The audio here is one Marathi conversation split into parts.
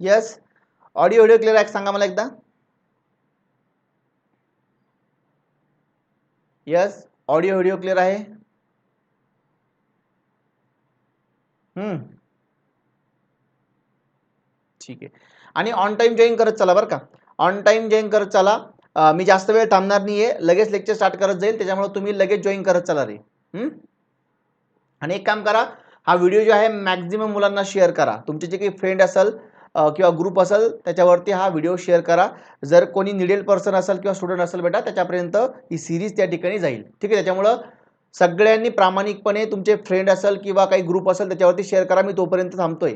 यस. ऑडिओ व्हिडिओ क्लिअर आहे सांगा मला एकदा. यस, ऑडिओ व्हिडिओ क्लिअर आहे. ठीक आहे. आणि ऑन टाइम जॉईन करत चला बरं का. ऑन टाइम जॉईन करत चला. मी जास्त वेळ थांबणार नाहीये, लगेच लेक्चर स्टार्ट करत जाईल, त्याच्यामुळे तुम्ही लगेच जॉईन करत चला रे. आणि एक काम करा, हा व्हिडिओ जो आहे मॅक्झिमम मुलांना शेअर करा. तुमचे जे काही फ्रेंड असेल किंवा ग्रुप असेल त्याच्यावरती हा व्हिडिओ शेअर करा. जर कोणी निडेड पर्सन असेल किंवा स्टुडंट असेल बेटा त्याच्यापर्यंत ही सिरीज त्या ठिकाणी जाईल. ठीक आहे. त्याच्यामुळं सगळ्यांनी प्रामाणिकपणे तुमचे फ्रेंड असेल किंवा काही ग्रुप असेल त्याच्यावरती शेअर करा. मी तोपर्यंत थांबतोय.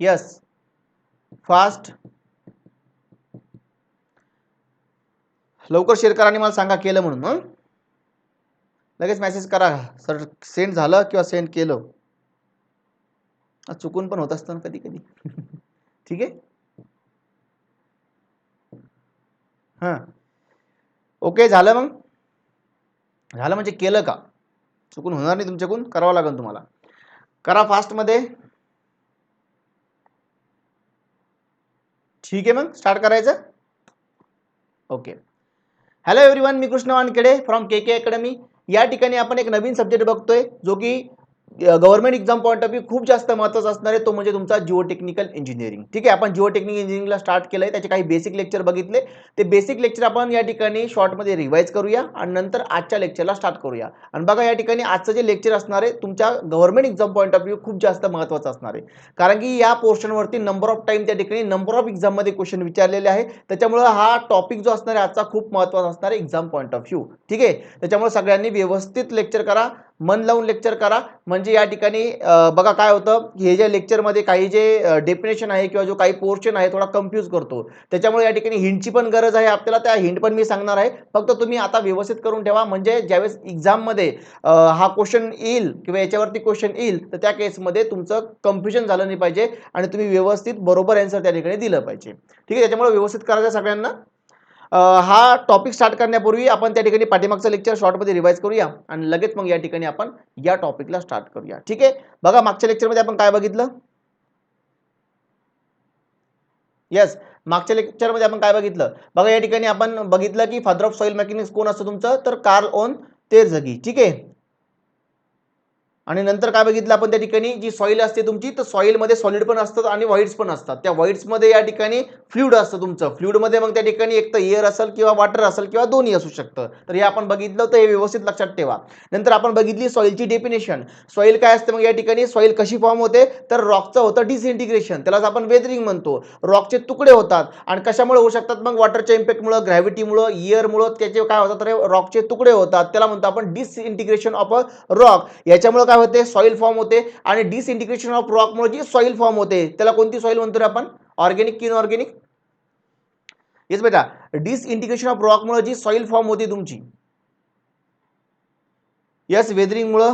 यस, फास्ट लवकर शेअर करा आणि मला सांगा केलं म्हणून. लगेच मेसेज करा सर सेंड झालं किंवा सेंड केलं. चुकून पण होत असतं कधी कधी. ठीक आहे. हां, ओके. झालं मग. झालं म्हणजे केलं का. चुकून होणार नाही तुमच्याकडून, करावं लागेल तुम्हाला. करा फास्टमध्ये. ठीक आहे, मग स्टार्ट करायचं. Okay. Hello everyone, me Krishna Wankhede from K K academy. या ठिकाणी आपण एक नवीन सब्जेक्ट बघतोय जो की government exam point of view खूप जास्त महत्त्वाचा असणार आहे. तो म्हणजे तुमचा जिओटेक्निकल इंजिनिअरिंग. ठीक आहे. आपण जिओटेक्निकल इंजिनिअरिंगला स्टार्ट केलंय, त्याचे काही बेसिक लेक्चर बघितले. ते बेसिक लेक्चर आपण या ठिकाणी शॉर्टमध्ये रिवाइज करूया आणि नंतर आजच्या लेक्चरला स्टार्ट करूया. आणि बघा या ठिकाणी आजचं जे लेक्चर असणार आहे तुमच्या government exam point of view खूप जास्त महत्त्वाचं असणार आहे. कारण की या पोर्शनवरती नंबर ऑफ टाइम त्या ठिकाणी नंबर ऑफ एक्झाममध्ये क्वेश्चन विचारलेले आहे. त्याच्यामुळे हा टॉपिक जो असणार आहे आजचा खूप महत्त्वाचा असणार आहे एक्झाम पॉईंट ऑफ व्ह्यू. ठीक आहे. त्याच्यामुळे सगळ्यांनी व्यवस्थित लेक्चर करा, मन लावून लेक्चर करा. म्हणजे या ठिकाणी बघा काय होतं, हे जे लेक्चरमध्ये काही जे डेफिनेशन आहे किंवा जो काही पोर्शन आहे थोडा कन्फ्यूज करतो. त्याच्यामुळे या ठिकाणी हिंटची पण गरज आहे आपल्याला. त्या हिंट पण मी सांगणार आहे. फक्त तुम्ही आता व्यवस्थित करून ठेवा, म्हणजे ज्यावेळेस एक्झाममध्ये हा क्वेश्चन येईल किंवा याच्यावरती क्वेश्चन येईल तर त्या केसमध्ये तुमचं कन्फ्युजन झालं नाही पाहिजे आणि तुम्ही व्यवस्थित बरोबर आन्सर त्या ठिकाणी दिलं पाहिजे. ठीक आहे. त्याच्यामुळे व्यवस्थित करायचं सगळ्यांना. हा टॉपिक स्टार्ट करण्यापूर्वी आपण त्या ठिकाणी पाठीमागचं लेक्चर शॉर्टमध्ये रिवाइज करूया आणि लगेच मग या ठिकाणी आपण या टॉपिकला स्टार्ट करूया. ठीक आहे. बघा मागच्या लेक्चरमध्ये आपण काय बघितलं. येस, मागच्या लेक्चरमध्ये आपण काय बघितलं. बघा या ठिकाणी आपण बघितलं की फादर ऑफ सॉइल मेकॅनिक्स कोण असतं तुमचं, तर कार्ल ओन तेरझगी. ठीक आहे. आणि नंतर काय बघितलं आपण त्या ठिकाणी, जी सॉईल असते तुमची तर सॉईलमध्ये सॉलिड पण असतात आणि व्हाईट्स पण असतात. त्या व्हाईट्समध्ये या ठिकाणी फ्लुइड असतं तुमचं. फ्लुइडमध्ये मग त्या ठिकाणी एक तर एअर असेल किंवा वॉटर असेल किंवा दोन्ही असू शकतं. तर हे आपण बघितलं, तर हे व्यवस्थित लक्षात ठेवा. नंतर आपण बघितली सॉईलची डेफिनेशन. सॉईल काय असते मग या ठिकाणी, सॉईल कशी फॉर्म होते तर रॉकचं होतं डिसइंटिग्रेशन, त्यालाच आपण वेदरिंग म्हणतो. रॉकचे तुकडे होतात आणि कशामुळे होऊ शकतात मग, वॉटरच्या इम्पॅक्टमुळे, ग्रॅव्हिटीमुळे, एअरमुळे त्याचे काय होतात तर रॉकचे तुकडे होतात. त्याला म्हणतो आपण डिसइंटिग्रेशन ऑफ अ रॉक. याच्यामुळे काय होते, सॉइल फॉर्म होते. आणि डिसइंटिग्रेशन ऑफ रॉकमुळे जी सॉइल फॉर्म होते त्याला कोणती सॉइल म्हणतो आपण, ऑर्गेनिक की इनऑर्गेनिक. येस बेटा, डिसइंटिग्रेशन ऑफ रॉकमुळे जी सॉइल फॉर्म होती तुमची, यस, वेदरिंगमुळे,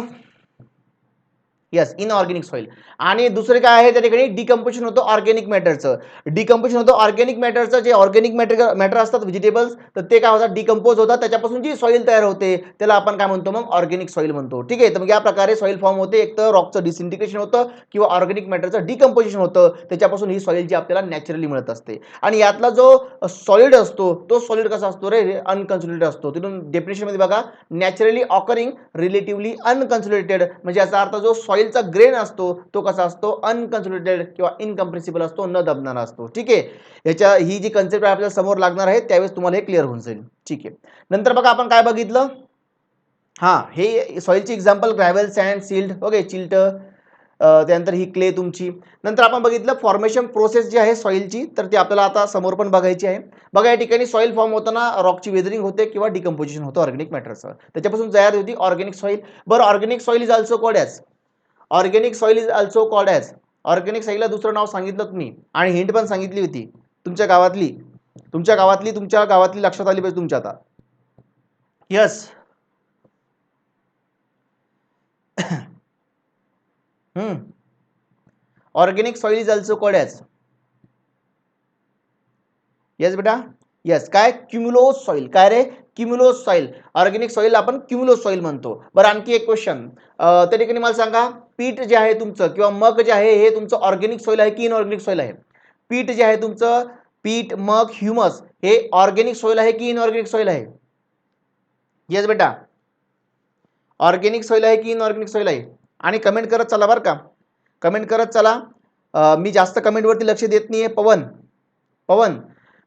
यस, इनऑर्गेनिक सॉइल. आणि दुसरे काय आहे त्या ठिकाणी, डिकम्पोजिशन होतं ऑर्गेनिक मॅटरचं. डिकम्पोजिशन होतं ऑर्गेनिक मॅटरचं. जे ऑर्गेनिक मॅटर असतात व्हेजिटेबल्स, तर ते काय होतात, डिकम्पोज होतात. त्याच्यापासून जी सॉइल तयार होते त्याला आपण काय म्हणतो मग, ऑर्गेनिक सॉइल म्हणतो. ठीक आहे. तर मग या प्रकारे सॉइल फॉर्म होते. एक तर रॉकचं डिसइंटिग्रेशन होतं किंवा ऑर्गेनिक मॅटरचं डिकम्पोजिशन होतं. त्याच्यापासून ही सॉइल जी आपल्याला नॅचरली मिळत असते. आणि यातला जो सॉलिड असतो तो सॉलिड कसा असतो रे, अनकन्सोलिडेटेड असतो. तिथून डेफिनेशनमध्ये बघा, नॅचरली ऑकरिंग, रिलेटिव्हली अनकन्सोलिडेटेड. म्हणजे याचा अर्थ जो सॉइलचा ग्रेन असतो तो कसा असतो, अनकन्सोलिडेटेड किंवा इनकम्प्रेसिबल असतो, न दबणारा असतो. ठीक आहे. याच्या ही जी कन्सेप्ट आपल्याला समोर लागणार आहे त्यावेळेस तुम्हाला हे क्लिअर होऊन जाईल. ठीक आहे. नंतर बघा आपण काय बघितलं. हा, हे सॉइलची example gravel, sand, silt, okay, silt. त्यानंतर ही क्ले तुमची. नंतर आपण बघितलं फॉर्मेशन प्रोसेस जी आहे सॉइलची, तर ती आपल्याला आता समोर पण बघायची आहे. बघा या ठिकाणी सॉइल फॉर्म होताना रॉकची वेदरिंग होते किंवा डिकम्पोजिशन होतं ऑर्गेनिक मॅटरचं. त्याच्यापासून तयार होती ऑर्गेनिक सॉइल. बरं, organic soil is also called as, organic soil is also called as, organic सॉइलला दुसरं नाव सांगितलं तुम्ही आणि हिंट पण सांगितली होती तुमच्या गावातली. तुमच्या गावातली लक्षात आली पाहिजे तुमच्या आता. Yes. Organic soil is also called as, yes बेटा, येस. काय, क्युमुलोस सॉइल. काय रे, क्युम्युलोस सॉइल, ऑर्गेनिक सॉइल आपण क्युम्युलोस सॉइल म्हणतो. बरं आणखी एक क्वेश्चन, त्या ठिकाणी मला सांगा, पीठ जे आहे तुमचं किंवा मग जे आहे हे तुमचं ऑर्गेनिक सॉइल आहे की इनऑर्गेनिक सॉइल आहे? पीठ जे आहे तुमचं, पीठ, मग, ह्युमस हे ऑर्गेनिक सॉइल आहे की इनऑर्गेनिक सॉइल आहे? येस बेटा, ऑर्गेनिक सॉइल आहे की इनऑर्गेनिक सॉइल आहे? आणि कमेंट करत चला बरं का, कमेंट करत चला. मी जास्त कमेंटवरती लक्ष देत नाहीये. पवन, पवन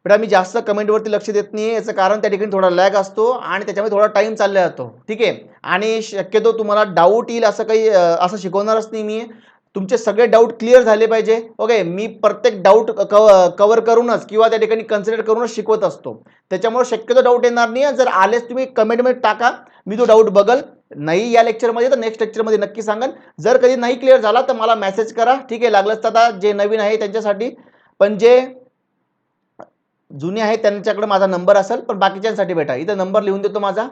बेटा मी जास्त कमेंटवरती लक्ष देत नाहीये, याचं कारण त्या ठिकाणी थोडा लॅग असतो आणि त्याच्यामुळे थोडा टाइम चालला जातो. ठीक आहे, आणि शक्यतो तुम्हाला डाऊट येईल असं काही असं शिकवणारच नाही मी. तुमचे सगळे डाऊट क्लिअर झाले पाहिजे. ओके, मी प्रत्येक डाऊट कव्हर करूनच किंवा त्या ठिकाणी कन्सिडर करूनच शिकवत असतो. त्याच्यामुळे शक्यतो डाऊट येणार नाही. जर आलेच तुम्ही कमेंटमध्ये टाका, मी तो डाऊट बघल. नाही या लेक्चरमध्ये तर नेक्स्ट लेक्चरमध्ये नक्की सांगेन. जर कधी नाही क्लिअर झाला तर मला मेसेज करा. ठीक आहे, लागलंच तर आता जे नवीन आहे त्यांच्यासाठी, पण जे जुने आहेत त्यांच्याकडे माझा नंबर असेल, पण बाकीच्यांसाठी बेटा इथं नंबर लिहून देतो माझा,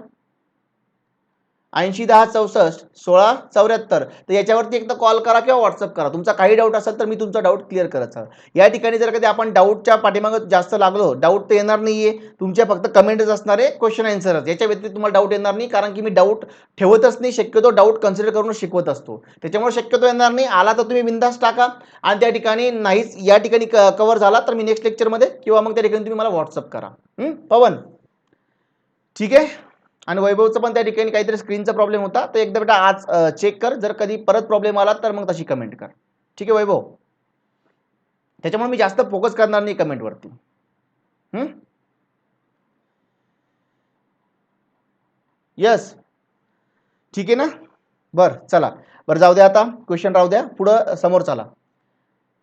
8010641674. तर याच्यावरती एकदा कॉल करा किंवा व्हॉट्सअप करा. तुमचा काही डाऊट असेल तर मी तुमचा डाऊट क्लिअर करत चालेल. या ठिकाणी जर कधी आपण डाऊटच्या पाठीमागे जास्त लागलो, डाऊट तर येणार नाहीये, तुमच्या फक्त कमेंटच असणार आहे, क्वेश्चन आन्सरच. याच्या व्यतिरिक्त तुम्हाला डाऊट येणार नाही, कारण की मी डाऊट ठेवतच नाही. शक्यतो डाऊट कन्सिडर करून शिकवत असतो, त्याच्यामुळे शक्यतो येणार नाही. आला तर तुम्ही बिंदास टाका, आणि त्या ठिकाणी नाहीच या ठिकाणी कव्हर झाला तर मी नेक्स्ट लेक्चरमध्ये किंवा मग त्या ठिकाणी तुम्ही मला व्हॉट्सअप करा. पवन, ठीक आहे. आणि वैभवचं पण त्या ठिकाणी काहीतरी स्क्रीनचा प्रॉब्लेम होता, तर एकदा बेटा आज चेक कर. जर कधी परत प्रॉब्लेम आला तर मग तशी कमेंट कर. ठीक आहे वैभव, त्याच्यामुळे मी जास्त फोकस करणार नाही कमेंटवरती. यस, ठीक आहे ना. बरं चला, बरं जाऊ द्या, आता क्वेश्चन राहू द्या, पुढं समोर चला.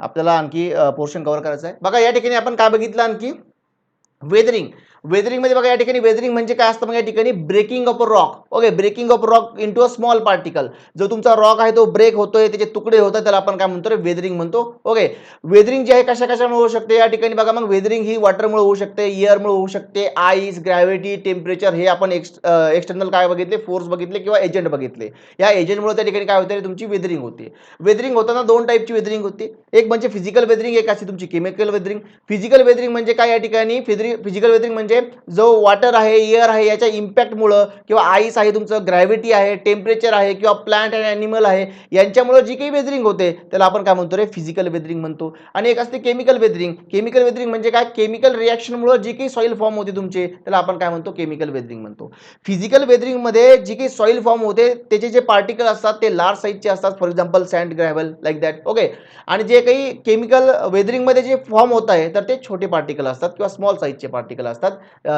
आपल्याला आणखी पोर्शन कव्हर करायचा आहे. बघा या ठिकाणी आपण काय बघितलं आणखी, वेदरिंग. वेदरिंग मध्ये बघा या ठिकाणी वेदरिंग म्हणजे काय असतं, मग या ठिकाणी breaking of a rock. Okay, breaking of rock into a small particle. जो तुमचा रॉक आहे तो ब्रेक होतोय, त्याचे तुकडे होतात, त्याला आपण काय म्हणतो, वेदरिंग म्हणतो. ओके, वेदरिंग जे आहे कशा कशामुळे होऊ शकते या ठिकाणी बघा, मग वेदरिंग ही वॉटरमुळे होऊ शकते, एअरमुळे होऊ शकते, आईस, ग्रॅव्हिटी, टेम्परेचर, हे आपण एक्सटर्नल काय बघितले, फोर्स बघितले किंवा एजंट बघितले. या एजंटमुळे त्या ठिकाणी काय होते, तुमची वेदरिंग होते. वेदरिंग होताना दोन टाईपची वेदरिंग होती, एक म्हणजे फिजिकल वेदरिंग, एक अशी तुमची केमिकल वेदरिंग. फिजिकल वेदरिंग म्हणजे काय या ठिकाणी, फिजिकल वेदरिंग म्हणजे जो वॉटर आहे, एअर आहे, याच्या इम्पॅक्टमुळं किंवा आईस आहे, तुमचं ग्रॅव्हिटी आहे, टेम्परेचर आहे किंवा प्लांट अँड ॲनिमल आहे, यांच्यामुळे जी काही वेदरिंग होते त्याला आपण काय म्हणतो रे, फिजिकल वेदरिंग म्हणतो. आणि एक असते केमिकल वेदरिंग. केमिकल वेदरिंग म्हणजे काय, केमिकल रिॲक्शनमुळे जी काही सॉइल फॉर्म होते तुमचे, त्याला आपण काय म्हणतो, केमिकल वेदरिंग म्हणतो. फिजिकल वेदरिंग मध्ये जी काही सॉइल फॉर्म होते त्याचे जे पार्टिकल असतात ते लार्ज साईजचे असतात, for example sand, gravel, like that. Okay, आणि जे काही केमिकल वेदरिंग मध्ये जे फॉर्म होत आहे तर ते छोटे पार्टिकल असतात किंवा स्मॉल साईजचे पार्टिकल असतात,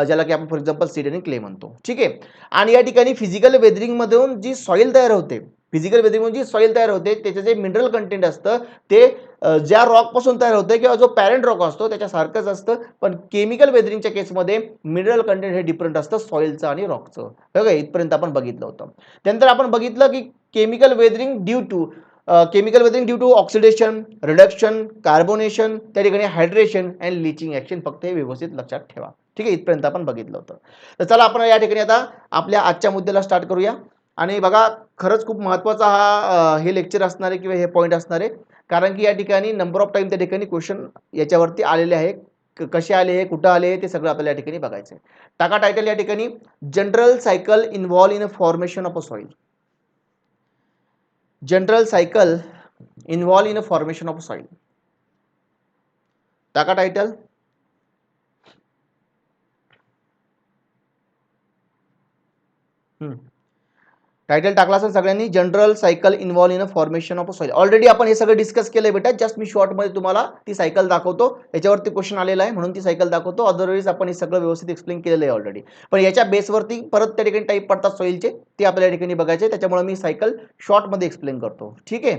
ज्याला की आपण फॉर एक्झाम्पल सीड आणि क्ले म्हणतो. ठीक आहे, आणि या ठिकाणी फिजिकल वेदरिंग मधून जी सॉइल तयार होते, फिजिकल वेदरिंग मधून जी सॉइल तयार होते त्याचे जे मिनरल कंटेंट असतं ते ज्या रॉक पासून तयार होते किंवा जो पॅरेंट रॉक असतो त्याच्यासारखंच असतं, पण केमिकल वेदरिंगच्या केसमध्ये मिनरल कंटेंट हे डिफरंट असतं सॉइलचं आणि रॉकचं. बघा इथपर्यंत आपण बघितलं होतं. त्यानंतर आपण बघितलं की chemical weathering due to chemical weathering due to oxidation, reduction, carbonation, त्या ठिकाणी हायड्रेशन अँड लिचिंग ऍक्शन. फक्त हे व्यवस्थित लक्षात ठेवा. ठीक आहे, इथपर्यंत आपण बघितलं होतं. तर चला आपण या ठिकाणी आता आपल्या आजच्या मुद्द्याला स्टार्ट करूया. आणि बघा खरंच खूप महत्त्वाचा हा हे लेक्चर असणार आहे किंवा हे पॉईंट असणार आहे, कारण की या ठिकाणी नंबर ऑफ टाइम त्या ठिकाणी क्वेश्चन याच्यावरती आलेले आहे. कसे आले हे, कुठं आले हे, ते सगळं आपल्याला या ठिकाणी बघायचं आहे. टाका टायटल या ठिकाणी, general cycle involve in a formation of a soil. General cycle involve in a formation of a soil. टाका टायटल. टायटल टाकला असेल सगळ्यांनी, general cycle involve in a formation of a soil. Already आपण हे सगळं डिस्कस केलंय बेटा, जस्ट मी शॉर्टमध्ये तुम्हाला ती सायकल दाखवतो. याच्यावरती क्वेश्चन आलेला आहे म्हणून ती सायकल दाखवतो, अदरवाईज आपण हे सगळं व्यवस्थित एक्सप्लेन केलेलं आहे ऑलरेडी. पण याच्या बेसवरती परत त्या ठिकाणी टाईप पडतात सॉइलचे, ते आपल्याला या ठिकाणी बघायचे, त्याच्यामुळे मी सायकल शॉर्टमध्ये एक्सप्लेन करतो. ठीक आहे,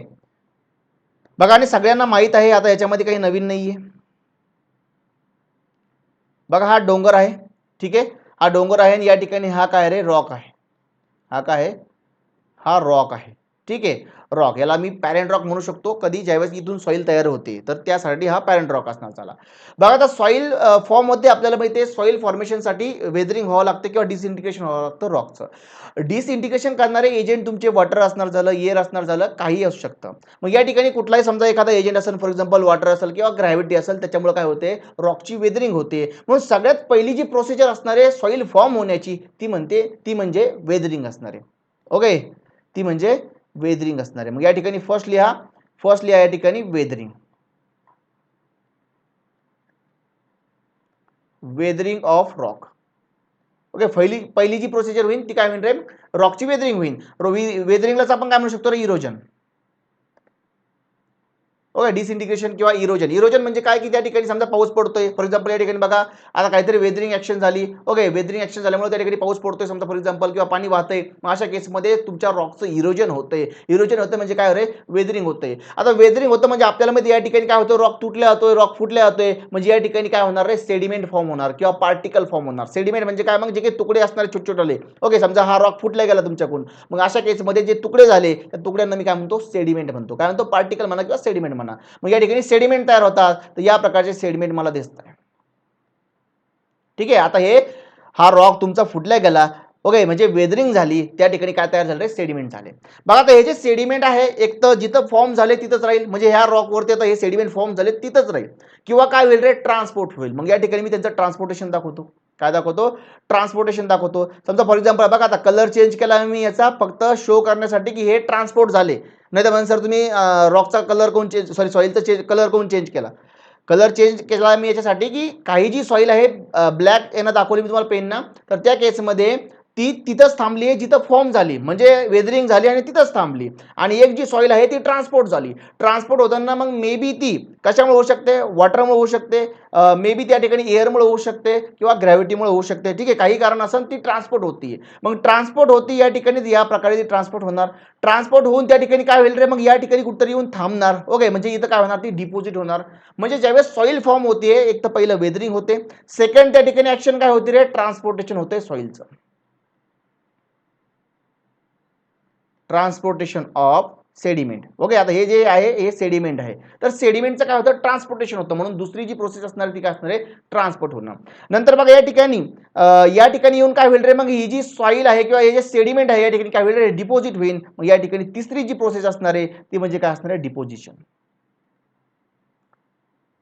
बघा आणि सगळ्यांना माहित आहे, आता याच्यामध्ये काही नवीन नाहीये. बघा हा डोंगर आहे, ठीक आहे, हा डोंगर आहे आणि या ठिकाणी हा काय रे, रॉक आहे. हा काय आहे, हा रॉक आहे. ठीक आहे, रॉक याला मी पॅरेंट रॉक म्हणू शकतो कधी ज्यावेळेस इथून सॉईल तयार होते, तर त्यासाठी हा पॅरेंट रॉक असणार. चला बघा, आता सॉईल फॉर्ममध्ये आपल्याला माहिती आहे सॉईल फॉर्मेशनसाठी वेदरिंग व्हावं लागतं किंवा डिसइंटिग्रेशन व्हावं लागतं रॉकचं. डिसइंटिग्रेशन करणारे एजंट तुमचे वॉटर असणार झालं, एअर असणार झालं, काही असू शकतं. मग या ठिकाणी कुठलाही समजा एखादा एजंट असेल, फॉर एक्झाम्पल वॉटर असेल किंवा ग्रॅव्हिटी असेल, त्याच्यामुळे काय होते, रॉकची वेदरिंग होते. म्हणून सगळ्यात पहिली जी प्रोसिजर असणार आहे सॉईल फॉर्म होण्याची ती म्हणजे वेदरिंग असणार आहे. ओके, ती म्हणजे वेदरिंग असणार आहे. मग या ठिकाणी फर्स्ट लिहा या ठिकाणी weathering. Weathering of rock. Okay, पहिली जी प्रोसिजर होईल ती काय होईल रे, रॉकची वेदरिंग होईल. वेदरिंगलाच आपण काय म्हणू शकतो रे, इरोजन. ओके, डिसइंटिग्रेशन किंवा इरोजन म्हणजे काय, की त्या ठिकाणी समजा पाऊस पडतोय, फॉर एक्झाम्पल या ठिकाणी बघा आता काहीतरी वेदरिंग ऍक्शन झाली. ओके, वेदरिंग ऍक्शन झाल्यामुळे त्या ठिकाणी पाऊस पडतोय समजा फॉर एक्झाम्पल, किंवा पाणी वाहतंय. मग अशा केसमध्ये तुमच्या रॉकचं इरोजन होतंय. इरोजन होतं म्हणजे काय रे, वेदरिंग होतंय. आता वेदरिंग होतं म्हणजे आपल्याला माहिती या ठिकाणी काय होतं, रॉक तुटल्या जातोय, रॉक फुटल्या जातोय. म्हणजे या ठिकाणी काय होणार रे, सेडिमेंट फॉर्म होणार किंवा पार्टिकल फॉर्म होणार. सेडिमेंट म्हणजे काय, मग जे काही तुकडे असणार छोटे छोटे. ओके, समजा हा रॉक फुटला गेला तुमच्याकडून, मग अशा केसमध्ये जे तुकडे झाले त्या तुकड्यांना मी काय म्हणतो, सेडिमेंट म्हणतो. काय म्हणतो, पार्टिकल म्हणा किंवा सेडिमेंट म्हणा. मग या ठिकाणी सेडिमेंट तयार होतात, तर या प्रकारचे सेडिमेंट मला दिसत आहे. ठीक आहे, आता हा रॉक तुमचा फुटला गेला. ओके, म्हणजे वेदरिंग झाली, त्या ठिकाणी काय तयार झालं, सेडिमेंट झाले. बघा आता हे जे सेडिमेंट आहे, एक तर जिथं फॉर्म झाले तिथंच राहील, म्हणजे ह्या रॉकवरती आता हे सेडिमेंट फॉर्म झाले तिथंच राहील, किंवा काय होईल रे, ट्रान्सपोर्ट होईल. मग या ठिकाणी मी त्यांचं ट्रान्सपोर्टेशन दाखवतो. काय दाखवतो, ट्रान्सपोर्टेशन दाखवतो. समजा फॉर एक्झाम्पल बघा, आता कलर चेंज केला मी याचा फक्त शो करण्यासाठी की हे ट्रान्सपोर्ट झाले. नाही तर सर तुम्ही रॉकचा कलर कोण चेंज, सॉरी सॉईलचा कलर कोण चेंज केला. कलर चेंज केला मी याच्यासाठी की काही जी सॉईल आहे ब्लॅक यानं दाखवली मी तुम्हाला पेनना, तर त्या केसमध्ये ती तिथंच थांबली आहे जिथं फॉर्म झाली, म्हणजे वेदरिंग झाली आणि तिथंच थांबली. आणि एक जी सॉईल आहे ती ट्रान्सपोर्ट झाली. ट्रान्सपोर्ट होताना मग मे बी ती कशामुळे होऊ शकते, वॉटरमुळे होऊ शकते, मे बी त्या ठिकाणी एअरमुळे होऊ शकते किंवा ग्रॅव्हिटीमुळे होऊ शकते. ठीक आहे, काही कारण असेल ती ट्रान्सपोर्ट होती. मग ट्रान्सपोर्ट होती या ठिकाणी, या प्रकारे ती ट्रान्सपोर्ट होणार. ट्रान्सपोर्ट होऊन त्या ठिकाणी काय होईल रे, मग या ठिकाणी कुठतरी येऊन थांबणार. ओके, म्हणजे इथं काय होणार, ती डिपॉझिट होणार. म्हणजे ज्यावेळेस सॉईल फॉर्म होते, एक तर पहिलं वेदरिंग होते, सेकंड त्या ठिकाणी ऍक्शन काय होते रे, ट्रान्सपोर्टेशन होते सॉईलचं. Transportation of sediment. ओके, आता हे जे आहे हे सेडिमेंट आहे, तर सेडिमेंटचं काय होतं, ट्रान्सपोर्टेशन होतं. म्हणून दुसरी जी प्रोसेस असणार ती काय असणार आहे, ट्रान्सपोर्ट होणार. नंतर बघा या ठिकाणी येऊन काय होईल रे, मग ही जी सॉईल आहे किंवा हे जे सेडिमेंट आहे या ठिकाणी काय होईल रे, डिपॉझिट होईल. मग या ठिकाणी तिसरी जी प्रोसेस असणार आहे ती म्हणजे काय असणार आहे, डिपॉझिशन.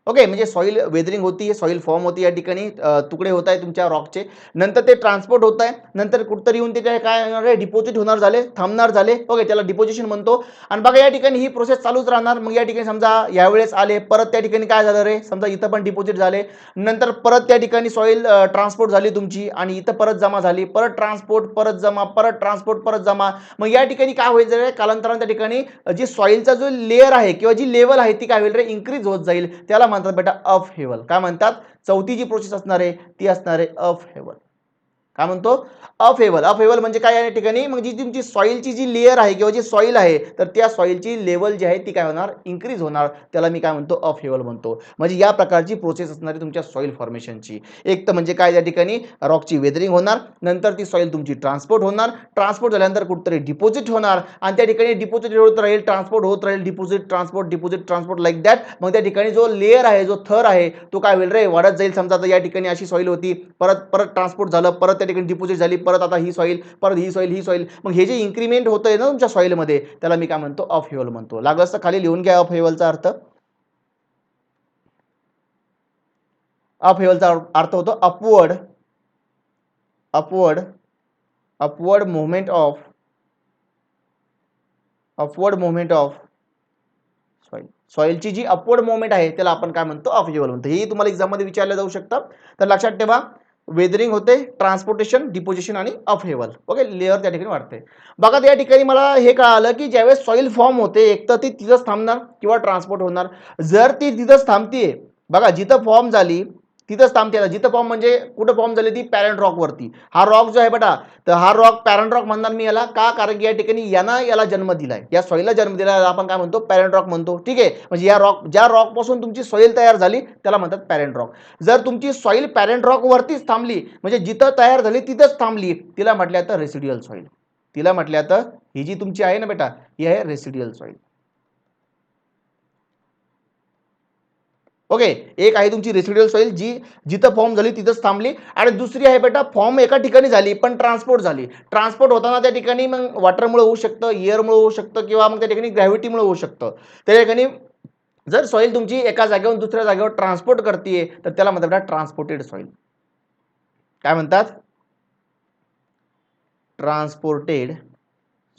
ओके, म्हणजे सॉईल वेदरिंग होती, सॉईल फॉर्म होती, या ठिकाणी तुकडे होत आहे तुमच्या रॉकचे. नंतर ते ट्रान्सपोर्ट होत आहे, नंतर कुठतरी येऊन ते काय होणार आहे, डिपॉझिट होणार झाले, थांबणार झाले. ओके, त्याला डिपॉझिशन म्हणतो. आणि बघा या ठिकाणी ही प्रोसेस चालूच राहणार. मग या ठिकाणी समजा यावेळेस आले, परत त्या ठिकाणी काय झालं रे, समजा इथं पण डिपॉझिट झाले, नंतर परत त्या ठिकाणी सॉईल ट्रान्सपोर्ट झाली तुमची आणि इथं परत जमा झाली, परत ट्रान्सपोर्ट, परत जमा, परत ट्रान्सपोर्ट, परत जमा. मग या ठिकाणी काय होईल रे, कालांतराने त्या ठिकाणी जी सॉईलचा जो लेअर आहे किंवा जी लेवल आहे ती काय होईल रे, इन्क्रीज होत जाईल. त्याला म्हणतात बेटा अप हेवल. काय म्हणतात, चौथी जी प्रोसेस असणार आहे ती असणार आहे अप हेवल. काय म्हणतो, अफेवल. अफेवल म्हणजे काय या ठिकाणी, मग जी तुमची सॉईलची जी लेअर आहे किंवा जी सॉईल आहे, तर त्या सॉईलची लेवल जी आहे ती काय होणार, इन्क्रीज होणार. त्याला मी काय म्हणतो, अफेवल म्हणतो. म्हणजे या प्रकारची प्रोसेस असणार आहे तुमच्या सॉईल फॉर्मेशनची. एक तर म्हणजे काय, या ठिकाणी रॉकची वेदरिंग होणार, नंतर ती सॉईल तुमची ट्रान्सपोर्ट होणार, ट्रान्सपोर्ट झाल्यानंतर कुठेतरी डिपॉझिट होणार आणि त्या ठिकाणी डिपॉझिट होत राहील, ट्रान्सपोर्ट होत राहील, डिपॉझिट ट्रान्सपोर्ट लाईक दॅट. मग त्या ठिकाणी जो लेअर आहे, जो थर आहे, तो काय होईल रे, वाढत जाईल. समजा आता या ठिकाणी अशी सॉईल होती, परत परत ट्रान्सपोर्ट झालं, परत त्या ठिकाणी डिपॉझिट झाली, परत आता ही सॉईल, परत ही सॉईल. मग हे जे इन्क्रीमेंट होतंय ना तुमच्या सॉईलमध्ये, त्याला मी काय म्हणतो, अप हेवल म्हणतो. लागलं असतं खाली लिहून घ्या अप हेवलचा अर्थ. अप हेवलचा अर्थ होतो upward upward upward movement of soil. सॉईलची जी अपवर्ड मुवमेंट आहे त्याला आपण काय म्हणतो, अप हेवल म्हणतो. हे तुम्हाला एक्झाम मध्ये विचारलं जाऊ शकतं. तर लक्षात ठेवा, वेदरिंग होते, ट्रान्सपोर्टेशन, डिपोजिशन आणि अप हेवल. ओके, लेअर त्या ठिकाणी वाढते. बघा या ठिकाणी मला हे कळालं की ज्यावेळेस सॉईल फॉर्म होते, एक तर ती तिथंच थांबणार किंवा ट्रान्सपोर्ट होणार. जर ती तिथंच थांबतीये, बघा जिथं फॉर्म झाली तिथंच थांबते. जिथं फॉर्म म्हणजे कुठं फॉर्म झाली, ती पॅरेंट रॉक वरती. हा रॉक जो आहे बेटा, तर हा रॉक पॅरेंट रॉक म्हणणार मी याला, का, कारण की या ठिकाणी याला जन्म दिलाय, या सॉईलला जन्म दिलाय, आपण काय म्हणतो, पॅरेंट रॉक म्हणतो. ठीक आहे, म्हणजे या ज्या रॉक पासून तुमची सॉईल तयार झाली त्याला म्हणतात पॅरेंट रॉक. जर तुमची सॉईल पॅरेंट रॉक वरतीच थांबली, म्हणजे जिथं तयार झाली तिथंच थांबली, तिला म्हटलं जातं रेसिड्युअल सॉईल. तिला म्हटल्या तर ही जी तुमची आहे ना बेटा, ही आहे रेसिड्युअल सॉइल. ओके, एक आहे तुमची रेसिड्युअल सॉइल जी जिथं फॉर्म झाली तिथंच थांबली, आणि दुसरी आहे बेटा फॉर्म एका ठिकाणी झाली पण ट्रान्सपोर्ट झाली. ट्रान्सपोर्ट होताना त्या ठिकाणी मग वॉटरमुळे होऊ शकतं, एअरमुळे होऊ शकतं, किंवा मग त्या ठिकाणी ग्रॅव्हिटीमुळे होऊ शकतं. त्या ठिकाणी जर सॉइल तुमची एका जागेवरून दुसऱ्या जागेवर ट्रान्सपोर्ट करते तर त्याला म्हणतात बेटा ट्रान्सपोर्टेड सॉइल. काय म्हणतात? Transported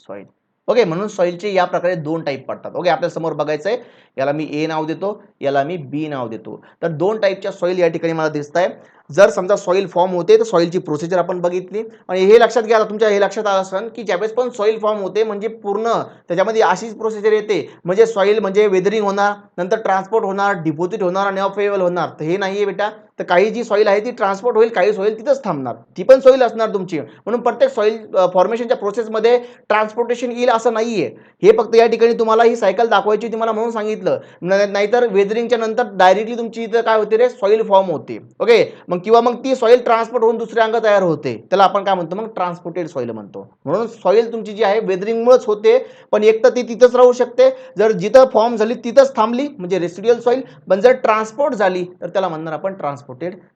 soil. ओके, म्हणून सॉइलचे या प्रकारे दोन टाईप पडतात. ओके, आपल्या समोर बघायचंय, याला मी ए नाव देतो, याला मी बी नाव देतो. तर दोन टाईपच्या सॉइल या ठिकाणी मला दिसत आहे. जर समजा सॉइल फॉर्म होते तर सॉइलची प्रोसिजर आपण बघितली, आणि हे लक्षात घ्या, तुमच्या हे लक्षात आलं असेल की ज्यावेळेस पण सॉइल फॉर्म होते म्हणजे पूर्ण त्याच्यामध्ये अशीच प्रोसिजर येते, म्हणजे सॉइल म्हणजे वेदरिंग होणार, नंतर ट्रान्सपोर्ट होणार, डिपॉझिट होणार आणि अवेलेबल होणार. तर हे नाहीये बेटा. तर काही जी सॉइल आहे ती ट्रान्सपोर्ट होईल, काही सॉइल तिथंच थांबणार, ती पण सॉइल असणार तुमची. म्हणून प्रत्येक सॉइल फॉर्मेशनच्या प्रोसेसमध्ये ट्रान्सपोर्टेशन येईल असं नाहीये. हे फक्त या ठिकाणी तुम्हाला ही सायकल दाखवायची होती मला म्हणून सांगितलं. नाहीतर वेदरिंगच्या नंतर डायरेक्टली तुमची इथं काय होते रे, सॉइल फॉर्म होते. ओके, मग किंवा मग ती सॉइल ट्रान्सपोर्ट होऊन दुसरे अंग तयार होते, त्याला आपण काय म्हणतो, मग ट्रान्सपोर्टेड सॉइल म्हणतो. म्हणून सॉइल तुमची जी आहे वेदरिंगमुळेच होते, पण एक तर ती तिथंच राहू शकते, जर जिथं फॉर्म झाली तिथंच थांबली म्हणजे रेसिड्युअल सॉइल, पण जर ट्रान्सपोर्ट झाली तर त्याला म्हणणार आपण ट्रान्सपोर्टेड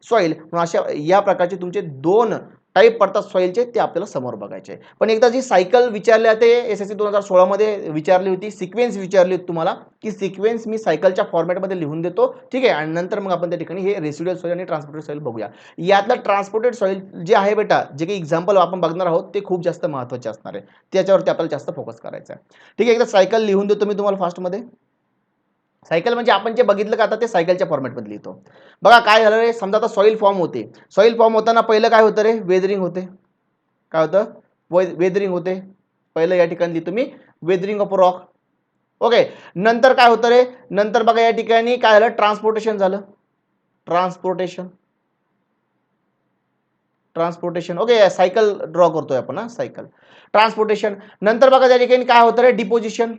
सॉइल. म्हणून अशा या प्रकारचे तुमचे दोन टाईप पडतात सॉइलचे, ते आपल्याला समोर बघायचे. पण एकदा जी सायकल विचारली ते SSC 2016 मध्ये विचारली होती, सिक्वेन्स विचारली होती तुम्हाला, की सिक्वेन्स मी सायकलच्या फॉर्मॅटमध्ये लिहून देतो, ठीक आहे, आणि नंतर मग आपण त्या ठिकाणी हे रेसिड्युअल सॉइल आणि ट्रान्सपोर्टेड सॉइल बघूया. यातलं ट्रान्सपोर्टेड सॉइल जे आहे बेटा, जे काही एक्झाम्पल आपण बघणार आहोत ते खूप जास्त महत्त्वाचे असणार आहे, त्याच्यावरती आपल्याला जास्त फोकस करायचा आहे. ठीक आहे, एकदा सायकल लिहून देतो मी तुम्हाला फास्टमध्ये. सायकल म्हणजे आपण जे बघितलं का आता ते सायकलच्या फॉर्मॅटमध्ये लिहितो. बघा काय झालं रे, समजा आता सॉइल फॉर्म होते. सॉइल फॉर्म होताना पहिलं काय होतं रे, वेदरिंग होते. काय होतं, वेदरिंग होते. पहिलं या ठिकाणी लिहितो मी वेदरिंग ऑफ रॉक. ओके, नंतर काय होतं रे, नंतर बघा या ठिकाणी काय झालं, ट्रान्सपोर्टेशन झालं. Transportation transportation okay, cycle draw करतोय आपण, हा सायकल ट्रान्सपोर्टेशन. नंतर बघा त्या ठिकाणी काय होतं रे, डिपोजिशन.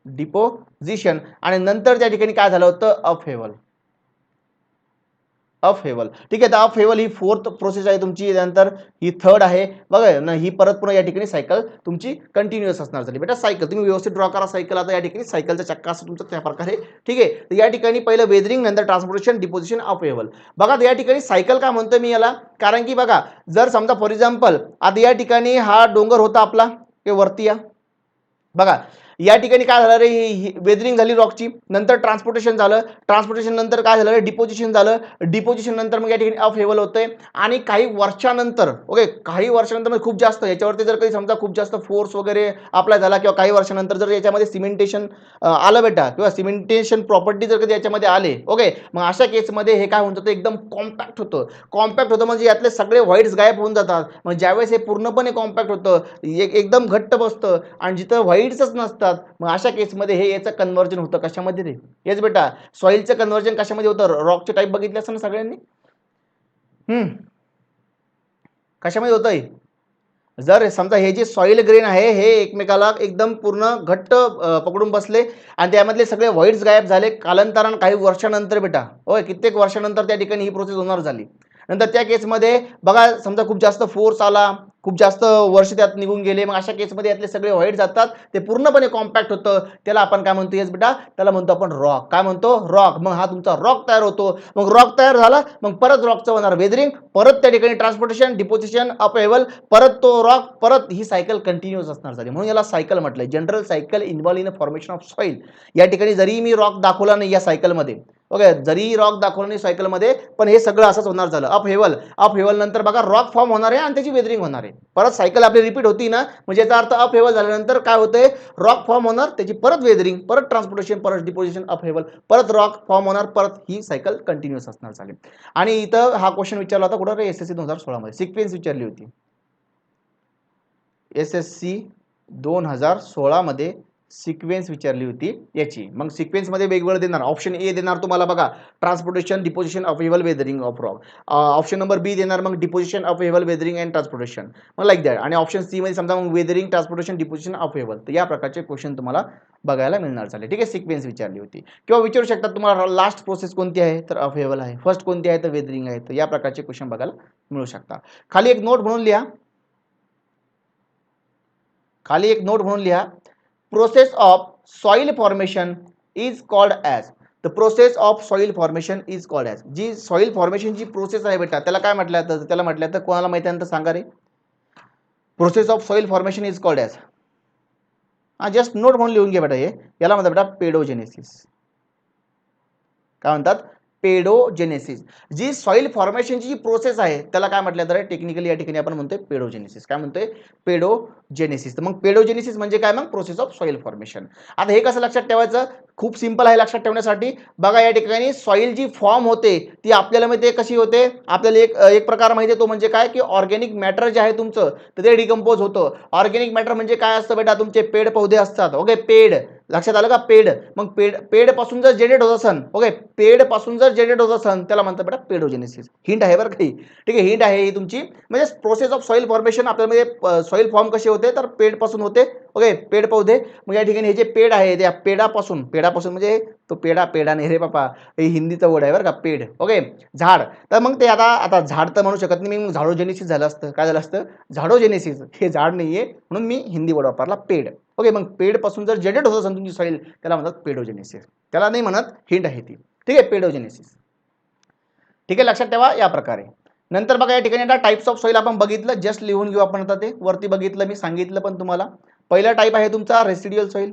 डिपोजिशन आणि नंतर त्या ठिकाणी काय झालं होतं, अपहेवल. अपहेवल, ठीक आहे. तर अपहेवल ही फोर्थ प्रोसेस आहे तुमची, त्यानंतर ही थर्ड आहे बघा ना, ही परत पुन्हा या ठिकाणी सायकल तुमची कंटिन्युअस असणार झाली बेटा. सायकल तुम्ही व्यवस्थित ड्रॉ करा सायकल. आता या ठिकाणी सायकलचा चक्का असं तुमचा त्या प्रकारे, ठीक आहे. तर या ठिकाणी पहिलं वेदरिंग, नंतर ट्रान्सपोर्टेशन, डिपोजिशन, अपहेवल. बघा या ठिकाणी सायकल का म्हणतोय मी याला, कारण की बघा जर समजा फॉर एक्झाम्पल आता या ठिकाणी हा डोंगर होता आपला, ते वरती या बघा, या ठिकाणी काय झालं रे, वेदरिंग झाली रॉकची, नंतर ट्रान्सपोर्टेशन झालं, ट्रान्सपोर्टेशन नंतर काय झालं, डिपोजिशन झालं, डिपोजिशन नंतर मग या ठिकाणी अपहेवल होतंय, आणि काही वर्षानंतर, ओके, काही वर्षानंतर म्हणजे खूप जास्त याच्यावरती जर काही समजा खूप जास्त फोर्स वगैरे अप्लाय झाला, किंवा काही वर्षानंतर जर याच्यामध्ये सिमेंटेशन आलं बेटा, किंवा सिमेंटेशन प्रॉपर्टी जर कधी याच्यामध्ये आले, ओके, मग अशा केसमध्ये हे काय होतं, एकदम कॉम्पॅक्ट होतं. कॉम्पॅक्ट होतं म्हणजे यातले सगळे व्हाईट्स गायब होऊन जातात. मग ज्यावेळेस हे पूर्णपणे कॉम्पॅक्ट होतं, एकदम घट्ट बसतं, आणि जिथं व्हाईट्सच नसतात, मग अशा केसमध्ये हे याचं कन्व्हर्जन होतं कशामध्ये रे, हेच बेटा सॉइलचं कन्व्हर्जन कशामध्ये होतं, रॉकचे टाईप बघितले असं ना सगळ्यांनी. कशामध्ये होतंय, जर समजा हे जे सॉइल ग्रेन आहे हे एकमेकाला एकदम पूर्ण घट्ट पकडून बसले, आणि त्यामधले सगळे व्हाईट्स गायब झाले कालांतरानं, काही वर्षानंतर बेटा, होय, कित्येक वर्षानंतर त्या ठिकाणी ही प्रोसेस होणार झाली. नंतर त्या केसमध्ये बघा समजा खूप जास्त फोर्स आला, खूप जास्त वर्ष त्यात निघून गेले, मग अशा केसमध्ये यातले सगळे व्हाईट जातात, ते पूर्णपणे कॉम्पॅक्ट होतं, त्याला आपण काय म्हणतो, येस बेटा, त्याला म्हणतो आपण रॉक. काय म्हणतो, रॉक. मग हा तुमचा रॉक तयार होतो. मग रॉक तयार झाला, मग परत रॉकचं होणार वेदरिंग, परत त्या ठिकाणी ट्रान्सपोर्टेशन, डिपोजिशन, अपहेवल, परत तो रॉक, परत ही सायकल कंटिन्यूअस असणार झाली. म्हणून याला सायकल म्हटलंय, general cycle involve in a formation of soil. या ठिकाणी जरी मी रॉक दाखवला नाही या सायकलमध्ये, ओके, जरी रॉक दाखवलं नाही सायकलमध्ये, पण हे सगळं असंच होणार झालं. अपहेवल, अपहेवल नंतर बघा रॉक फॉर्म होणार आहे आणि त्याची वेदरिंग होणार आहे. परत सायकल आपली रिपीट होती ना, म्हणजे याचा अर्थ अपहेवल झाल्यानंतर काय होतंय, रॉक फॉर्म होणार, त्याची परत वेदरिंग, परत ट्रान्सपोर्टेशन, परत डिपोजिशन, अपहेवल, परत रॉक फॉर्म होणार, परत ही सायकल कंटिन्यूअस असणार झाली. आणि इथं हा क्वेश्चन विचारला होता कुठं रे, SSC 2016 मध्ये सिक्वेन्स विचारली होती. SSC 2016 मध्ये सिक्वेन्स विचारली होती याची. मग सिक्वेन्समध्ये वेगवेगळं देणार. ऑप्शन ए देणार तुम्हाला बघा transportation, deposition, upheaval, weathering of rock. Option number B देणार मग deposition, upheaval, weathering and transportation. मग लाईक दॅट. आणि ऑप्शन सी मध्ये समजा मग वेदरिंग, ट्रान्सपोर्टेशन, डिपोजिशन, अपहेवल. तर या प्रकारचे क्वेश्चन तुम्हाला बघायला मिळणार झाले. ठीक आहे, सिक्वेन्स विचारली होती. किंवा विचारू शकतात तुम्हाला लास्ट प्रोसेस कोणती आहे, तर अपहेवल आहे. फर्स्ट कोणती आहे, तर वेदरिंग आहे. तर या प्रकारचे क्वेश्चन बघायला मिळू शकतात. खाली एक नोट म्हणून लिहा. Process of soil formation is called as. The process of soil formation is called as. जी सॉइल फॉर्मेशनची प्रोसेस आहे बेटा त्याला काय म्हटलं जातं, त्याला म्हटलं जातं, कोणाला माहिती आहे तर सांगा रे. Process of soil formation is called as. Just note म्हणून लिहून घ्या बेटा. याला म्हणतात बेटा पेडोजेनेसिस. काय म्हणतात, पेडोजेनेसिस. जी सॉइल फॉर्मेशनची जी प्रोसेस आहे त्याला काय म्हटलं जातं टेक्निकली या ठिकाणी आपण म्हणतोय पेडोजेनेसिस. काय म्हणतोय, पेडोजेनेसिस. तर मग पेडोजेनेसिस म्हणजे काय, मग प्रोसेस ऑफ सॉइल फॉर्मेशन. आता हे कसं लक्षात ठेवायचं, खूप सिंपल आहे लक्षात ठेवण्यासाठी. बघा या ठिकाणी सॉइल जी फॉर्म होते ती आपल्याला माहिती कशी होते. आपल्याला एक प्रकार माहिती आहे, तो म्हणजे काय की ऑर्गॅनिक मॅटर जे आहे तुमचं तर ते डिकम्पोज होतं. ऑर्गॅनिक मॅटर म्हणजे काय असतं बेटा, तुमचे पेड पौधे असतात. ओके, पेड लक्षात आलं का, पेड. मग पेड पासून जर जनरेट होत असन, ओके, पेड पासून जर जनरेट होत असन त्याला म्हणतात बेटा पेडोजेनेसिस. हिंट आहे बरं काही. ठीक आहे, हिंट आहे ही तुमची. म्हणजे प्रोसेस ऑफ सॉइल फॉर्मेशन आपल्यामध्ये सॉइल फॉर्म कसे होते तर पेड पासून होते. ओके, पेड पौधे. मग या ठिकाणी हे जे पेड आहे त्या पेडापासून म्हणजे तो पेडा नाही रे बापा, हे हिंदीचा वर्ड आहे बरं का, पेड. ओके, झाड. तर मग ते आता झाड तर म्हणू शकत नाही मी, झाडोजेनेसिस झालं असतं. काय झालं असतं, झाडोजेनेसिस. हे झाड नाहीये म्हणून मी हिंदी वर्ड वापरला, पेड. ओके, मग पेड पासून जर जनरेट होत असेल तुमची सॉइल त्याला म्हणतात पेडोजेनेसिस. त्याला नाही म्हणत, हिंट आहे ती. ठीक आहे, पेडोजेनेसिस. ठीक आहे, लक्षात ठेवा या प्रकारे. नंतर बघा या ठिकाणी आता टाइप्स ऑफ सॉइल आपण बघितलं, जस्ट लिहून घेऊ आपण. आता ते वरती बघितलं मी, सांगितलं पण तुम्हाला. पहिला टाइप आहे तुमचा रेसिड्युअल सॉइल.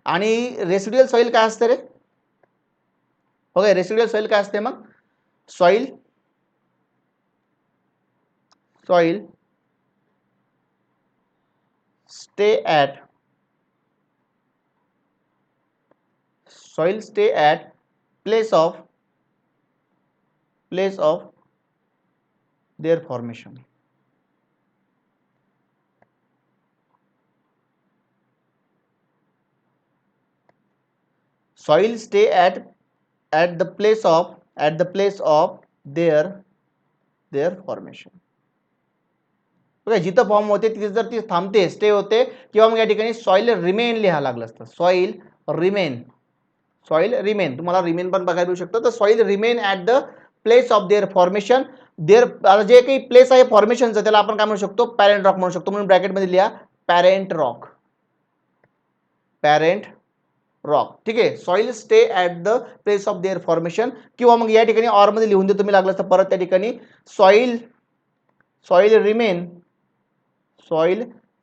आणि रेसिड्युअल सॉइल काय असते रे. ओके, रेसिड्युअल सॉइल काय असते मग, soil stay at place of their formation. Soil stay at the place of their formation. Okay, जिथं फॉर्म होते तिथे जर ती थांबते, स्टे होते, किंवा मग या ठिकाणी सॉइल रिमेन लिहायला लागलं असतं. सॉइल रिमेन तुम्हाला रिमेन पण बघायला मिळू शकतं. तर soil remain at the place of their formation. जे काही प्लेस आहे फॉर्मेशनचं त्याला आपण काय म्हणू शकतो, पॅरेंट रॉक म्हणू शकतो. म्हणून ब्रॅकेटमध्ये लिहा पॅरेंट रॉक. ठीक आहे, soil stay at the place of their formation. किंवा मग या ठिकाणी ऑर मध्ये लिहून देतो मी लागलं असतं परत त्या ठिकाणी, soil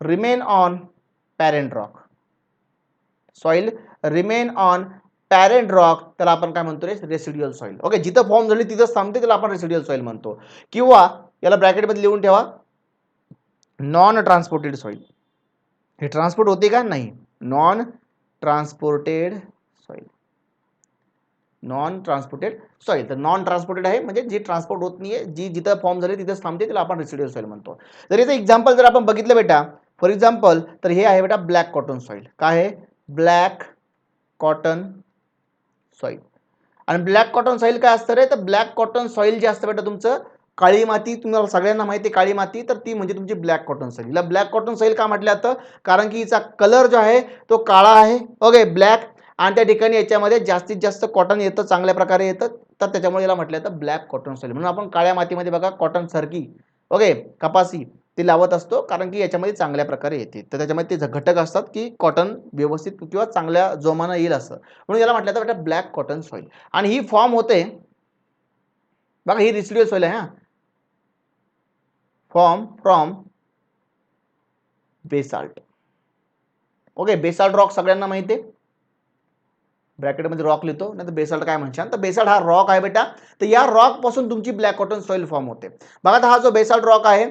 remain on parent rock. Parent rock त्याला आपण काय म्हणतो, रेसिड्युअल सॉइल. ओके, जिथं फॉर्म झाली तिथं थांबते त्याला आपण रेसिड्युअल सॉइल म्हणतो. किंवा याला ब्रॅकेटमध्ये लिहून ठेवा नॉन ट्रान्सपोर्टेड सॉइल. हे ट्रान्सपोर्ट होते का, नाही, नॉन ट्रान्सपोर्टेड सॉइल. तर नॉन ट्रान्सपोर्टेड आहे म्हणजे जी ट्रान्सपोर्ट होत नाहीये, जी जिथं फॉर्म झाली तिथंच थांबते त्याला आपण रेसिड्युअल सॉइल म्हणतो. तर याचं एक्झाम्पल जर आपण बघितलं बेटा, फॉर एक्झाम्पल तर हे आहे बेटा ब्लॅक कॉटन सॉइल. काय आहे, ब्लॅक कॉटन सॉइल. आणि ब्लॅक कॉटन सॉइल काय असतं रे, तर ब्लॅक कॉटन सॉइल जे असतं बेटा तुमचं, काळी माती, तुम्हाला सगळ्यांना माहिती आहे काळी माती, तर ती म्हणजे तुमची ब्लॅक कॉटन सॉइल. हिला ब्लॅक कॉटन सॉइल का म्हटलं जातं, कारण की हिचा कलर जो आहे तो काळा आहे. Okay, black. आणि त्या ठिकाणी याच्यामध्ये जास्तीत जास्त कॉटन येतं, चांगल्या प्रकारे येतं, तर त्याच्यामुळे याला म्हटलं जातं ब्लॅक कॉटन सॉइल. म्हणून आपण काळ्या मातीमध्ये बघा कॉटन सारखी, ओके, कपासी ते लावत असतो, कारण की याच्यामध्ये चांगल्या प्रकारे येते. तर त्याच्यामध्ये ते घटक असतात की कॉटन व्यवस्थित किंवा चांगल्या जोमानं येईल असं, म्हणून याला म्हटलं जातं ब्लॅक कॉटन सॉइल. आणि ही फॉर्म होते बघा, ही रेसिड्युअल सॉइल आहे. Form from basalt. Okay, basalt rock सगळ्यांना माहिती आहे, ब्रॅकेटमध्ये रॉक लिहितो, नाही तर बेसाल्ट काय म्हणशाल, तर बेसाल्ट हा रॉक आहे बेटा. तर या रॉक पासून तुमची ब्लॅक कॉटन सॉइल फॉर्म होते. बघा, हा जो बेसाल्ट रॉक आहे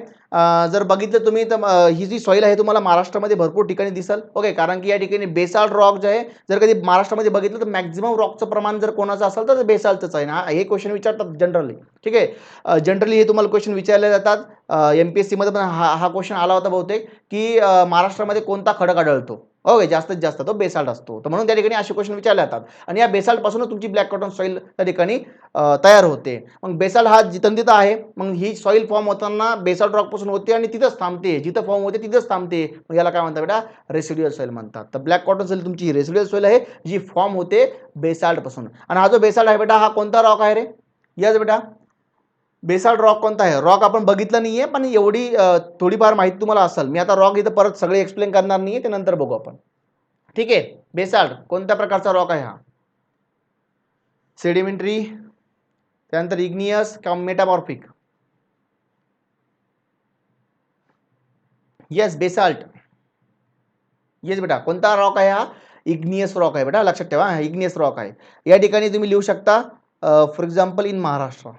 जर बघितलं तुम्ही तर ही जी सॉईल आहे तुम्हाला महाराष्ट्रामध्ये भरपूर ठिकाणी दिसेल. ओके, कारण की या ठिकाणी बेसाल्ट रॉक जे आहे, जर कधी महाराष्ट्रामध्ये बघितलं तर मॅक्झिमम रॉकचं प्रमाण जर कोणाचं असेल तर बेसाल्टच आहे ना. हे क्वेश्चन विचारतात जनरली. ठीक आहे, जनरली हे तुम्हाला क्वेश्चन विचारले जातात. MPSC मध्ये पण हा क्वेश्चन आला होता बहुतेक, की महाराष्ट्रामध्ये कोणता खडक आढळतो. ओके, जास्तीत जास्त तो बेसाल्ट असतो. तर म्हणून त्या ठिकाणी असे क्वेश्चन विचारले जातात आणि या बेसाल्ट पासूनच तुमची ब्लॅक कॉटन सॉईल त्या ठिकाणी तयार होते. मग बेसाल्ट हा जिथं तिथं आहे, मग ही सॉईल फॉर्म होताना बेसाल्ट रॉक पासून होते आणि तिथंच थांबते. जिथं फॉर्म होते तिथंच थांबते. मग याला काय म्हणतात बेटा, रेसिड्युअल सॉईल म्हणतात. तर ब्लॅक कॉटन सॉईल तुमची रेसिड्युअल सॉईल आहे, जी फॉर्म होते बेसाल्ट पासून. आणि हा जो बेसाल्ट आहे बेटा, हा कोणता रॉक आहे रे? यस बेटा, बेसाल्ट रॉक कोणता आहे? रॉक आपण बघितलं नाहीये, पण एवढी थोडीफार माहिती तुम्हाला असेल. मी आता रॉक इथं परत सगळे एक्सप्लेन करणार नाहीये, ते नंतर बघू आपण. ठीक आहे, बेसाल्ट कोणत्या प्रकारचा रॉक आहे हा? सेडिमेंटरी, त्यानंतर इग्नियस किंवा मेटामॉर्फिक? Yes, basalt. येस बेटा, कोणता रॉक आहे हा? इग्नियस रॉक आहे बेटा, लक्षात ठेवा, इग्नियस रॉक आहे. या ठिकाणी तुम्ही लिहू शकता for example in Maharashtra.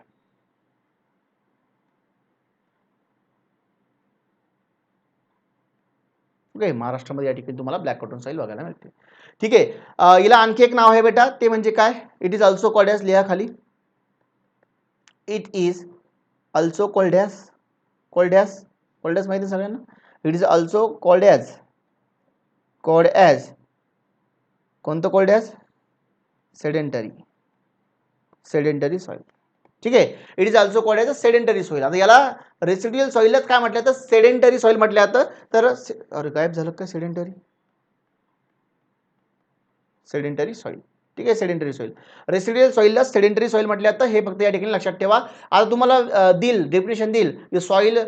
Okay, महाराष्ट्रामध्ये या ठिकाणी तुम्हाला ब्लॅक कॉटन सॉईल बघायला मिळते. ठीक आहे, हिला आणखी एक नाव आहे बेटा, ते म्हणजे काय? It is also called as, लिहा खाली. It is also called as, called as, called as माहिती सगळ्यांना? It is also called as कोणतं called as? Sedentary, sedentary soil. ठीक आहे, it is also called as a sedentary soil. आता याला रेसिड्युअल सॉईलच काय म्हटलं तर सेडेंटरी सॉईल म्हटलं जातं. तर अरे गायब झालं काय सेडेंटरी? Sedentary soil. ठीक आहे, सेडेंटरी सॉईल. रेसिड्युअल सॉईलला सेडेंटरी सॉईल म्हटलं जातं. हे फक्त या ठिकाणी लक्षात ठेवा. आता तुम्हाला डेफिनेशन देईल, soil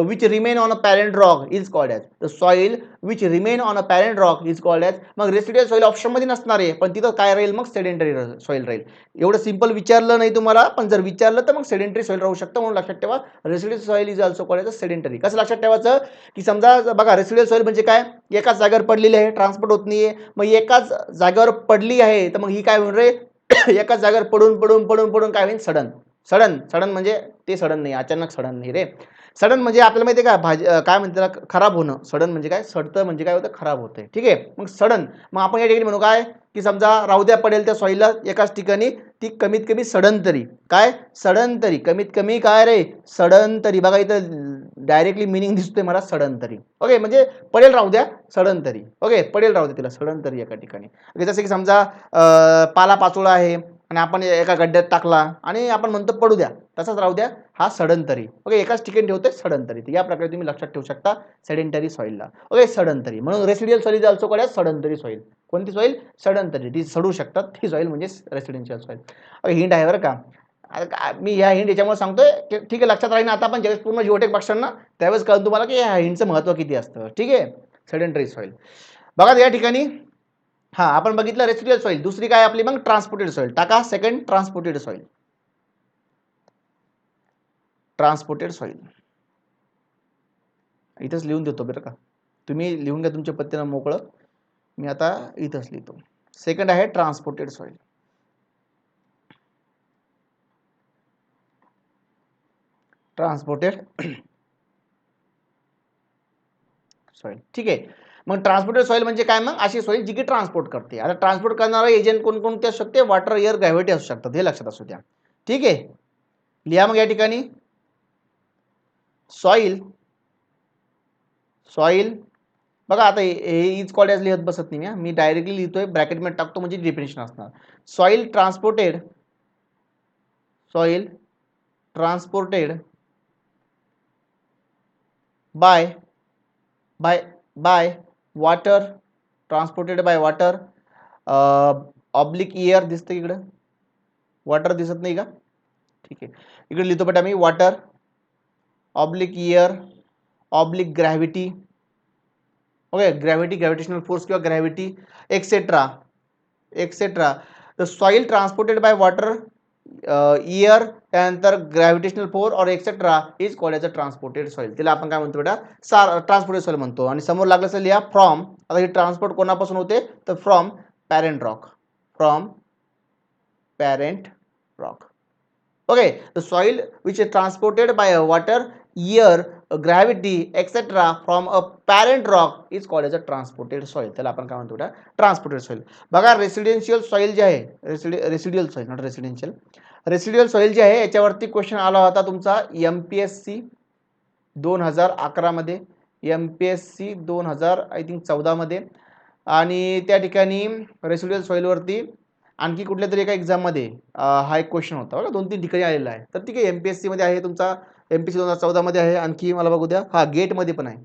which remain on a parent rock is called as. The soil which remain on a parent rock is called as. मग रेसिड्युअल सॉईल ऑप्शनमध्ये नसणार आहे, पण तिथं काय राहील मग? सेडेंटरी सॉईल राहील. एवढं सिंपल विचारलं नाही तुम्हाला, पण जर विचारलं तर मग सेडेंटरी सॉईल राहू शकतं. म्हणून लक्षात ठेवा, residual soil is also called as a sedentary. कसं लक्षात ठेवायचं, की समजा बघा, रेसिड्युअल सॉईल म्हणजे काय? एकाच जागेवर पडलेली आहे, ट्रान्सपोर्ट होत नाहीये. मग एकाच जागेवर पडली आहे, तर मग ही काय होईल रे? एकाच जागेवर पडून पडून पडून पडून काय होईल? सडन. सडन, सडन म्हणजे ते सडन नाही, अचानक सडन नाही रे. सडन म्हणजे आपल्याला माहिती आहे का, काय म्हणते त्याला, खराब होणं. सडन म्हणजे काय? सडतं म्हणजे काय होतं? खराब होतंय. ठीक आहे, मग सडन. मग आपण या ठिकाणी म्हणू काय, की समजा राहू द्या पडेल त्या सॉईलला एकाच ठिकाणी, ती कमीत कमी सडन तरी काय? सडन तरी, कमीत कमी काय रे? सडन तरी. बघा इथं डायरेक्टली मिनिंग दिसतोय मला, सडन तरी. ओके, म्हणजे पडेल राहू द्या, सडन तरी. ओके, पडेल राहू द्या तिला, सडन तरी एका ठिकाणी. जसं की समजा पाला पाचोळा आहे आणि आपण एका गड्ड्यात टाकला आणि आपण म्हणतो पडू द्या, तसाच राहू द्या, हा सडन तरी. ओके, एकाच ठिकाणी ठेवतोय सडन तरी. या प्रकारे तुम्ही लक्षात ठेवू शकता सेडेंटरी सॉईलला. ओके, सडन तरी. म्हणून residual soil is also called as sudden soil. कोणती सॉईल? सडन तरी, ती सडू शकतात ती सॉईल म्हणजे रेसिडेन्शियल सॉईल. ओके, हिंट आहे बरं का. मी ह्या हिंट याच्यामुळे सांगतोय की ठीक आहे, लक्षात राहील ना. आता आपण ज्यावेळेस पूर्ण जिओटेक बघशाल ना, त्यावेळेस कळून तुम्हाला की ह्या हिंटचं महत्त्व किती असतं. ठीक आहे, सेडेंटरी सॉईल. बघा या ठिकाणी, हा आपण बघितलं रेसिड्युअल सॉईल. दुसरी काय आपली मग? Transported soil. टाका second, transported soil. Transported soil इथंच लिहून देतो बरं का, तुम्ही लिहून घ्या तुमच्या पत्त्यानं मोकळं. मी आता इथंच लिहितो. सेकंड आहे ट्रान्सपोर्टेड सॉईल. Transported soil. ठीक आहे, मग ट्रान्सपोर्टेड सॉईल म्हणजे काय? मग अशी सॉईल जी की ट्रान्सपोर्ट करते. आता ट्रान्सपोर्ट करणारा एजंट कोणकोणते असू शकते? वॉटर, एअर, ग्रॅव्हिटी असू शकतात. हे लक्षात असू द्या. ठीक आहे, लिहा मग या ठिकाणी सॉईल. सॉईल बघा, आता हे इज कॉल्ड ॲज लिहत बसत नाही मी डायरेक्टली लिहितोय, ब्रॅकेटमध्ये टाकतो म्हणजे डेफिनेशन असणार. Soil transported, soil transported by by by water, transported by water, oblique air दिसतं इकडं, वॉटर दिसत नाही का? ठीक आहे, इकडे लिहितो बेटा मी, water, oblique air, oblique gravity. Okay, gravity, gravitational force किंवा gravity, etcetera etcetera. The soil transported by water, air, त्यानंतर ग्रॅव्हिटेशनल फोर्स और etcetera is called as a transported soil. तिला आपण काय म्हणतो बेटा? ट्रान्सपोर्टेड सॉईल म्हणतो. आणि समोर लागलं असेल लिहा फ्रॉम. आता हे ट्रान्सपोर्ट कोणापासून होते? तर from parent rock, from parent rock. Okay, the soil which is transported by water, air gravity etcetera from a parent rock is called as a transported soil. त्याला आपण काय म्हणतो, ट्रान्सपोर्टेड सॉइल. बघा रेसिडेन्शियल सॉइल जे आहे, residual soil not residential, residual soil जे आहे याच्यावरती क्वेश्चन आला होता तुमचा MPSC 2011 मध्ये, MPSC 2000 आय थिंक 14 मध्ये, आणि त्या ठिकाणी रेसिड्युअल सॉइलवरती आणखी कुठल्या तरी एका एक्झाममध्ये हा एक क्वेश्चन होता बघा, 2-3 ठिकाणी आलेला आहे. तर ठीक आहे, MPSC मध्ये आहे तुमचा, MPSC 2014 मध्ये आहे, आणखी मला बघू द्या, हा गेटमध्ये पण आहे.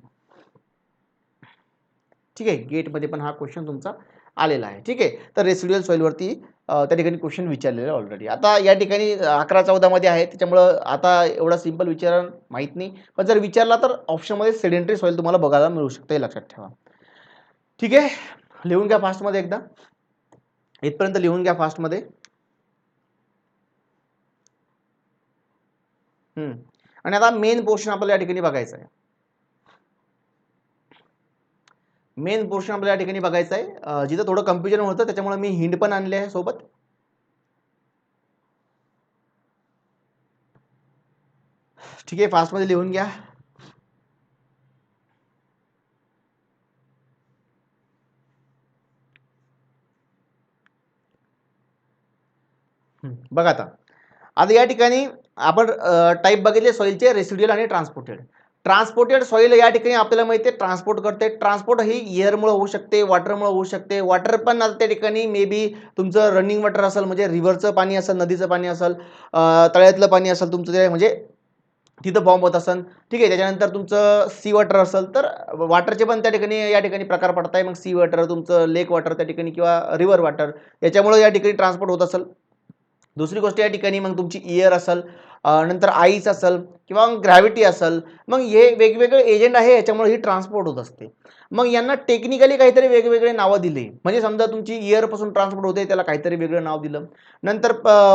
ठीक आहे, गेटमध्ये पण हा क्वेश्चन तुमचा आलेला आहे. ठीक आहे, तर रेसिड्युअल सॉइलवरती त्या ठिकाणी क्वेश्चन विचारलेले ऑलरेडी. आता या ठिकाणी 11-14 मध्ये आहे, त्याच्यामुळं आता एवढा सिंपल विचारण माहीत नाही, पण जर विचारला तर ऑप्शनमध्ये सेडेंटरी सॉइल तुम्हाला बघायला मिळू शकतं, हे लक्षात ठेवा. ठीक आहे, लिहून घ्या फास्टमध्ये एकदा, इथपर्यंत लिहून घ्या फास्टमध्ये. आणि आता मेन पोर्शन आपल्याला या ठिकाणी बघायचं आहे. मेन पोर्शन आपल्याला या ठिकाणी बघायचं आहे, जिथं थोडं कन्फ्युजन होतं त्याच्यामुळे मी हिंट पण आणले आहे सोबत. ठीक आहे, फास्टमध्ये लिहून घ्या. बघा आता या ठिकाणी आपण टाईप बघितले सॉइलचे, रेसिड्युअल आणि ट्रान्सपोर्टेड. ट्रान्सपोर्टेड सॉइल या ठिकाणी आपल्याला माहिती आहे ट्रान्सपोर्ट करते. ट्रान्सपोर्ट ही एअरमुळे होऊ शकते, वॉटरमुळे होऊ शकते. वॉटर पण त्या ठिकाणी मे बी तुमचं रनिंग वॉटर असेल, म्हणजे रिव्हरचं पाणी असेल, नदीचं पाणी असेल, तळ्यातलं पाणी असेल तुमचं, ते म्हणजे तिथं फॉर्म होत असेल. ठीक आहे, त्याच्यानंतर तुमचं सी वॉटर असेल, तर वॉटरचे पण त्या ठिकाणी या ठिकाणी प्रकार पडत आहे. मग सी वॉटर, तुमचं लेक वॉटर त्या ठिकाणी, किंवा रिव्हर वॉटर, याच्यामुळे या ठिकाणी ट्रान्सपोर्ट होत असेल. दुसरी गोष्ट या ठिकाणी मग तुमची इयर असेल, नंतर आईस असेल, किंवा ग्रॅव्हिटी असेल, मग हे वेगवेगळे एजंट आहे, याच्यामुळे ही ट्रान्सपोर्ट होत असते. मग यांना टेक्निकली काहीतरी वेगवेगळे नावं दिले, म्हणजे समजा तुमची इयर पासून ट्रान्सपोर्ट होते, त्याला काहीतरी वेगळं नाव दिलं. नंतर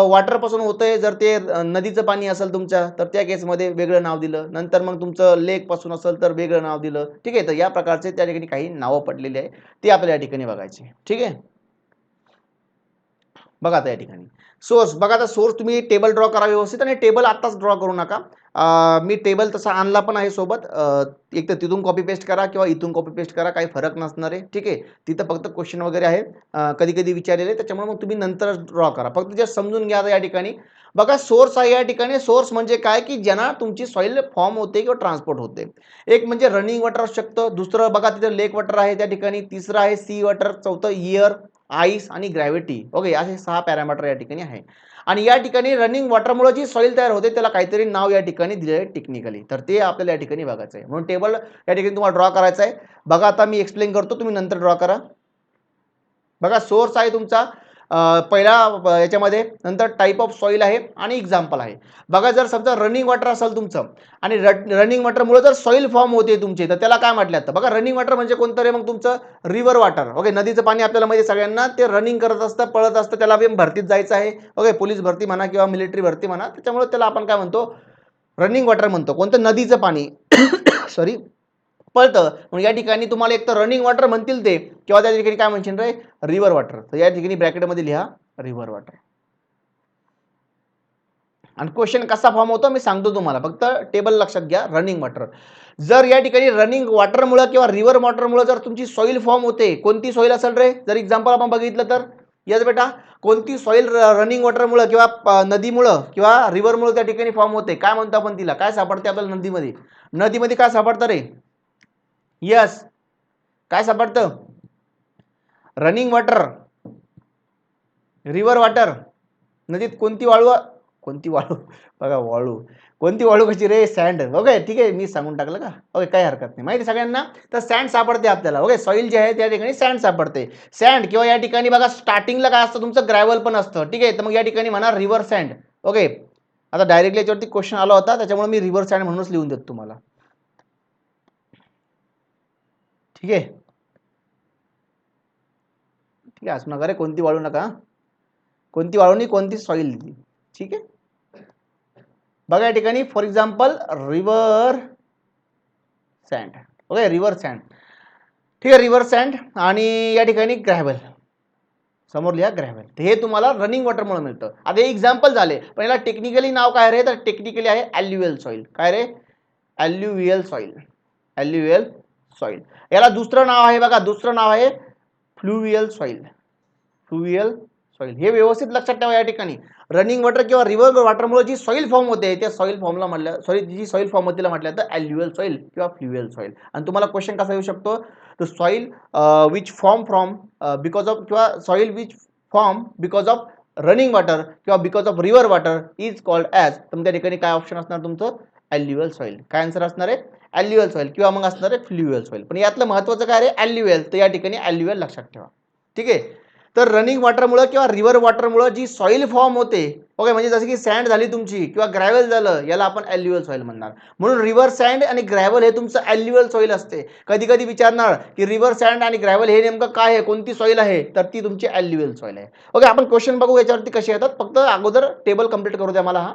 वॉटर पासून होतंय, जर ते नदीचं पाणी असेल तुमच्या, तर त्या केसमध्ये वेगळं नाव दिलं. नंतर मग तुमचं लेक पासून असेल तर वेगळं नाव दिलं. ठीक आहे, तर या प्रकारचे त्या ठिकाणी काही नावं पडलेली आहे, ते आपल्याला या ठिकाणी बघायचे. ठीक आहे, बघा आता या ठिकाणी सोर्स. बघा आता सोर्स तुम्ही टेबल ड्रॉ करा व्यवस्थित, आणि टेबल आत्ताच ड्रॉ करू नका. मी टेबल तसा आणला पण आहे सोबत, एक तर तिथून कॉपी पेस्ट करा किंवा इथून कॉपी पेस्ट करा, काही फरक नसणार आहे. ठीक आहे, तिथं फक्त क्वेश्चन वगैरे आहेत, कधी कधी विचारलेले, त्याच्यामुळे मग तुम्ही नंतर ड्रॉ करा. फक्त जे समजून घ्या या ठिकाणी. बघा सोर्स आहे या ठिकाणी. सोर्स म्हणजे काय, की ज्यांना तुमची सॉइल फॉर्म होते किंवा ट्रान्सपोर्ट होते. एक म्हणजे रनिंग वॉटर असू शकतं, दुसरं बघा तिथं लेक वॉटर आहे त्या ठिकाणी, तिसरं आहे सी वॉटर, चौथं इयर, आईस आणि ग्रॅव्हिटी. ओके, असे 6 पॅरामीटर या ठिकाणी आहे. आणि या ठिकाणी रनिंग वॉटरमुळे जी सॉइल तयार होते त्याला काहीतरी नाव या ठिकाणी दिले आहे टेक्निकली, तर ते आपल्याला या ठिकाणी बघायचं आहे. म्हणून टेबल या ठिकाणी तुम्हाला ड्रॉ करायचं आहे. बघा आता मी एक्सप्लेन करतो, तुम्ही नंतर ड्रॉ करा. बघा सोर्स आहे तुमचा पहिला याच्यामध्ये, नंतर टाईप ऑफ सॉइल आहे, आणि एक्झाम्पल आहे. बघा जर समजा रनिंग वॉटर असेल तुमचं, आणि रनिंग वॉटरमुळे जर सॉइल फॉर्म होते तुमचे, तर त्याला काय म्हटलं जातं. बघा रनिंग वॉटर म्हणजे कोणतं रे, मग तुमचं रिव्हर वॉटर. ओके, नदीचं पाणी आपल्याला माहिती सगळ्यांना, ते रनिंग करत असतं, पळत असतं, त्याला भरतीत जायचं आहे. ओके, पोलीस भरती म्हणा किंवा मिलिटरी भरती म्हणा, त्याच्यामुळे त्याला आपण काय म्हणतो, रनिंग वॉटर म्हणतो. कोणतं, नदीचं पाणी सॉरी, पळतं. मग या ठिकाणी तुम्हाला एक तर रनिंग वॉटर म्हणतील ते, किंवा त्या ठिकाणी काय म्हणशील रे, रिव्हर वॉटर. तर या ठिकाणी ब्रॅकेटमध्ये लिहा रिव्हर वॉटर. आणि क्वेश्चन कसा फॉर्म होतो मी सांगतो तुम्हाला, फक्त टेबल लक्षात घ्या. रनिंग वॉटर, जर या ठिकाणी रनिंग वॉटरमुळे किंवा रिव्हर वॉटरमुळे जर तुमची सॉइल फॉर्म होते, कोणती सॉइल असेल रे, जर एक्झाम्पल आपण बघितलं तर, यस बेटा, कोणती सॉइल रनिंग वॉटरमुळे किंवा नदीमुळं किंवा रिव्हरमुळे त्या ठिकाणी फॉर्म होते, काय म्हणतो आपण तिला, काय सापडते आपल्याला नदीमध्ये, नदीमध्ये काय सापडतं रे, यस, काय सापडतं, रनिंग वॉटर, रिव्हर वॉटर. नदीत कोणती वाळू, कोणती वाळू, बघा वाळू, कोणती वाळू कशी रे, सँड. ओके, ठीक आहे, मी सांगून टाकलं का. ओके, काही हरकत नाही, माहिती सगळ्यांना. तर सँड सापडते आपल्याला. ओके, सॉइल जे आहे त्या ठिकाणी सँड सापडते. सँड, किंवा या ठिकाणी बघा स्टार्टिंगला काय असतं तुमचं, ग्रॅव्हल पण असतं. ठीक आहे, तर मग या ठिकाणी म्हणा रिव्हर सँड. ओके, आता डायरेक्टली याच्यावरती क्वेश्चन आला होता, त्याच्यामुळे मी रिव्हर सँड म्हणूनच लिहून देतो तुम्हाला. ठीक आहे, ठीक आहे, असं नका रे, कोणती वाळू नका, कोणती वाळू नाही, कोणती सॉइल. ठीक आहे, बघा या ठिकाणी for example river sand. Okay, river sand. ठीक आहे, रिव्हर सँड, आणि या ठिकाणी ग्रॅव्हल, समोर लिहा ग्रॅव्हल. हे तुम्हाला रनिंग वॉटरमुळे मिळतं. आता हे एक्झाम्पल झाले, पण याला टेक्निकली नाव काय रे, तर टेक्निकली आहे ॲल्युअल सॉइल. काय रे, ॲल्युव्हियल सॉइल. ॲल्युव्हियल सॉइल. याला दुसरं नाव आहे बघा, दुसरं नाव आहे फ्लुव्हियल सॉइल. Fluvial soil. हे व्यवस्थित लक्षात ठेवा या ठिकाणी. रनिंग वॉटर किंवा रिव्हर वॉटरमुळे जी सॉइल फॉर्म होते त्या सॉइल फॉर्मला म्हटलं, सॉरी जी सॉइल फॉर्म होते म्हटलं तर ॲल्युव्हियल सॉइल किंवा फ्लुव्हियल सॉइल. आणि तुम्हाला क्वेश्चन कसा येऊ शकतो, the soil which form from because of, किंवा soil which form because of running water किंवा because of river water is called as. तर त्या ठिकाणी काय ऑप्शन असणार तुमचं, ॲल्युव्हियल सॉइल. काय आन्सर असणार आहे, ॲल्युव्हियल सॉइल किंवा मग असणार आहे फ्लुव्हियल सॉइल. पण यातलं महत्त्वाचं काय आहे, ॲल्युव्हियल. तर या ठिकाणी ॲल्युव्हियल लक्षात ठेवा. ठीक आहे. तर रनिंग वॉटरमुळे किंवा रिव्हर वॉटरमुळे जी सॉइल फॉर्म होते, ओके, म्हणजे जसं की सँड झाली तुमची किंवा ग्रॅव्हल झालं, याला आपण ॲल्युव्हियल सॉइल म्हणणार. म्हणून रिव्हर सँड आणि ग्रॅव्हल हे तुमचं ॲल्युव्हियल सॉइल असते. कधी कधी विचारणार की रिव्हर सँड आणि ग्रॅव्हल हे नेमकं काय आहे, कोणती सॉइल आहे, तर ती तुमची ॲल्युव्हियल सॉइल आहे. ओके, आपण क्वेश्चन बघू याच्यावरती कसे येतात. फक्त अगोदर टेबल कंप्लीट करू द्या मला. हा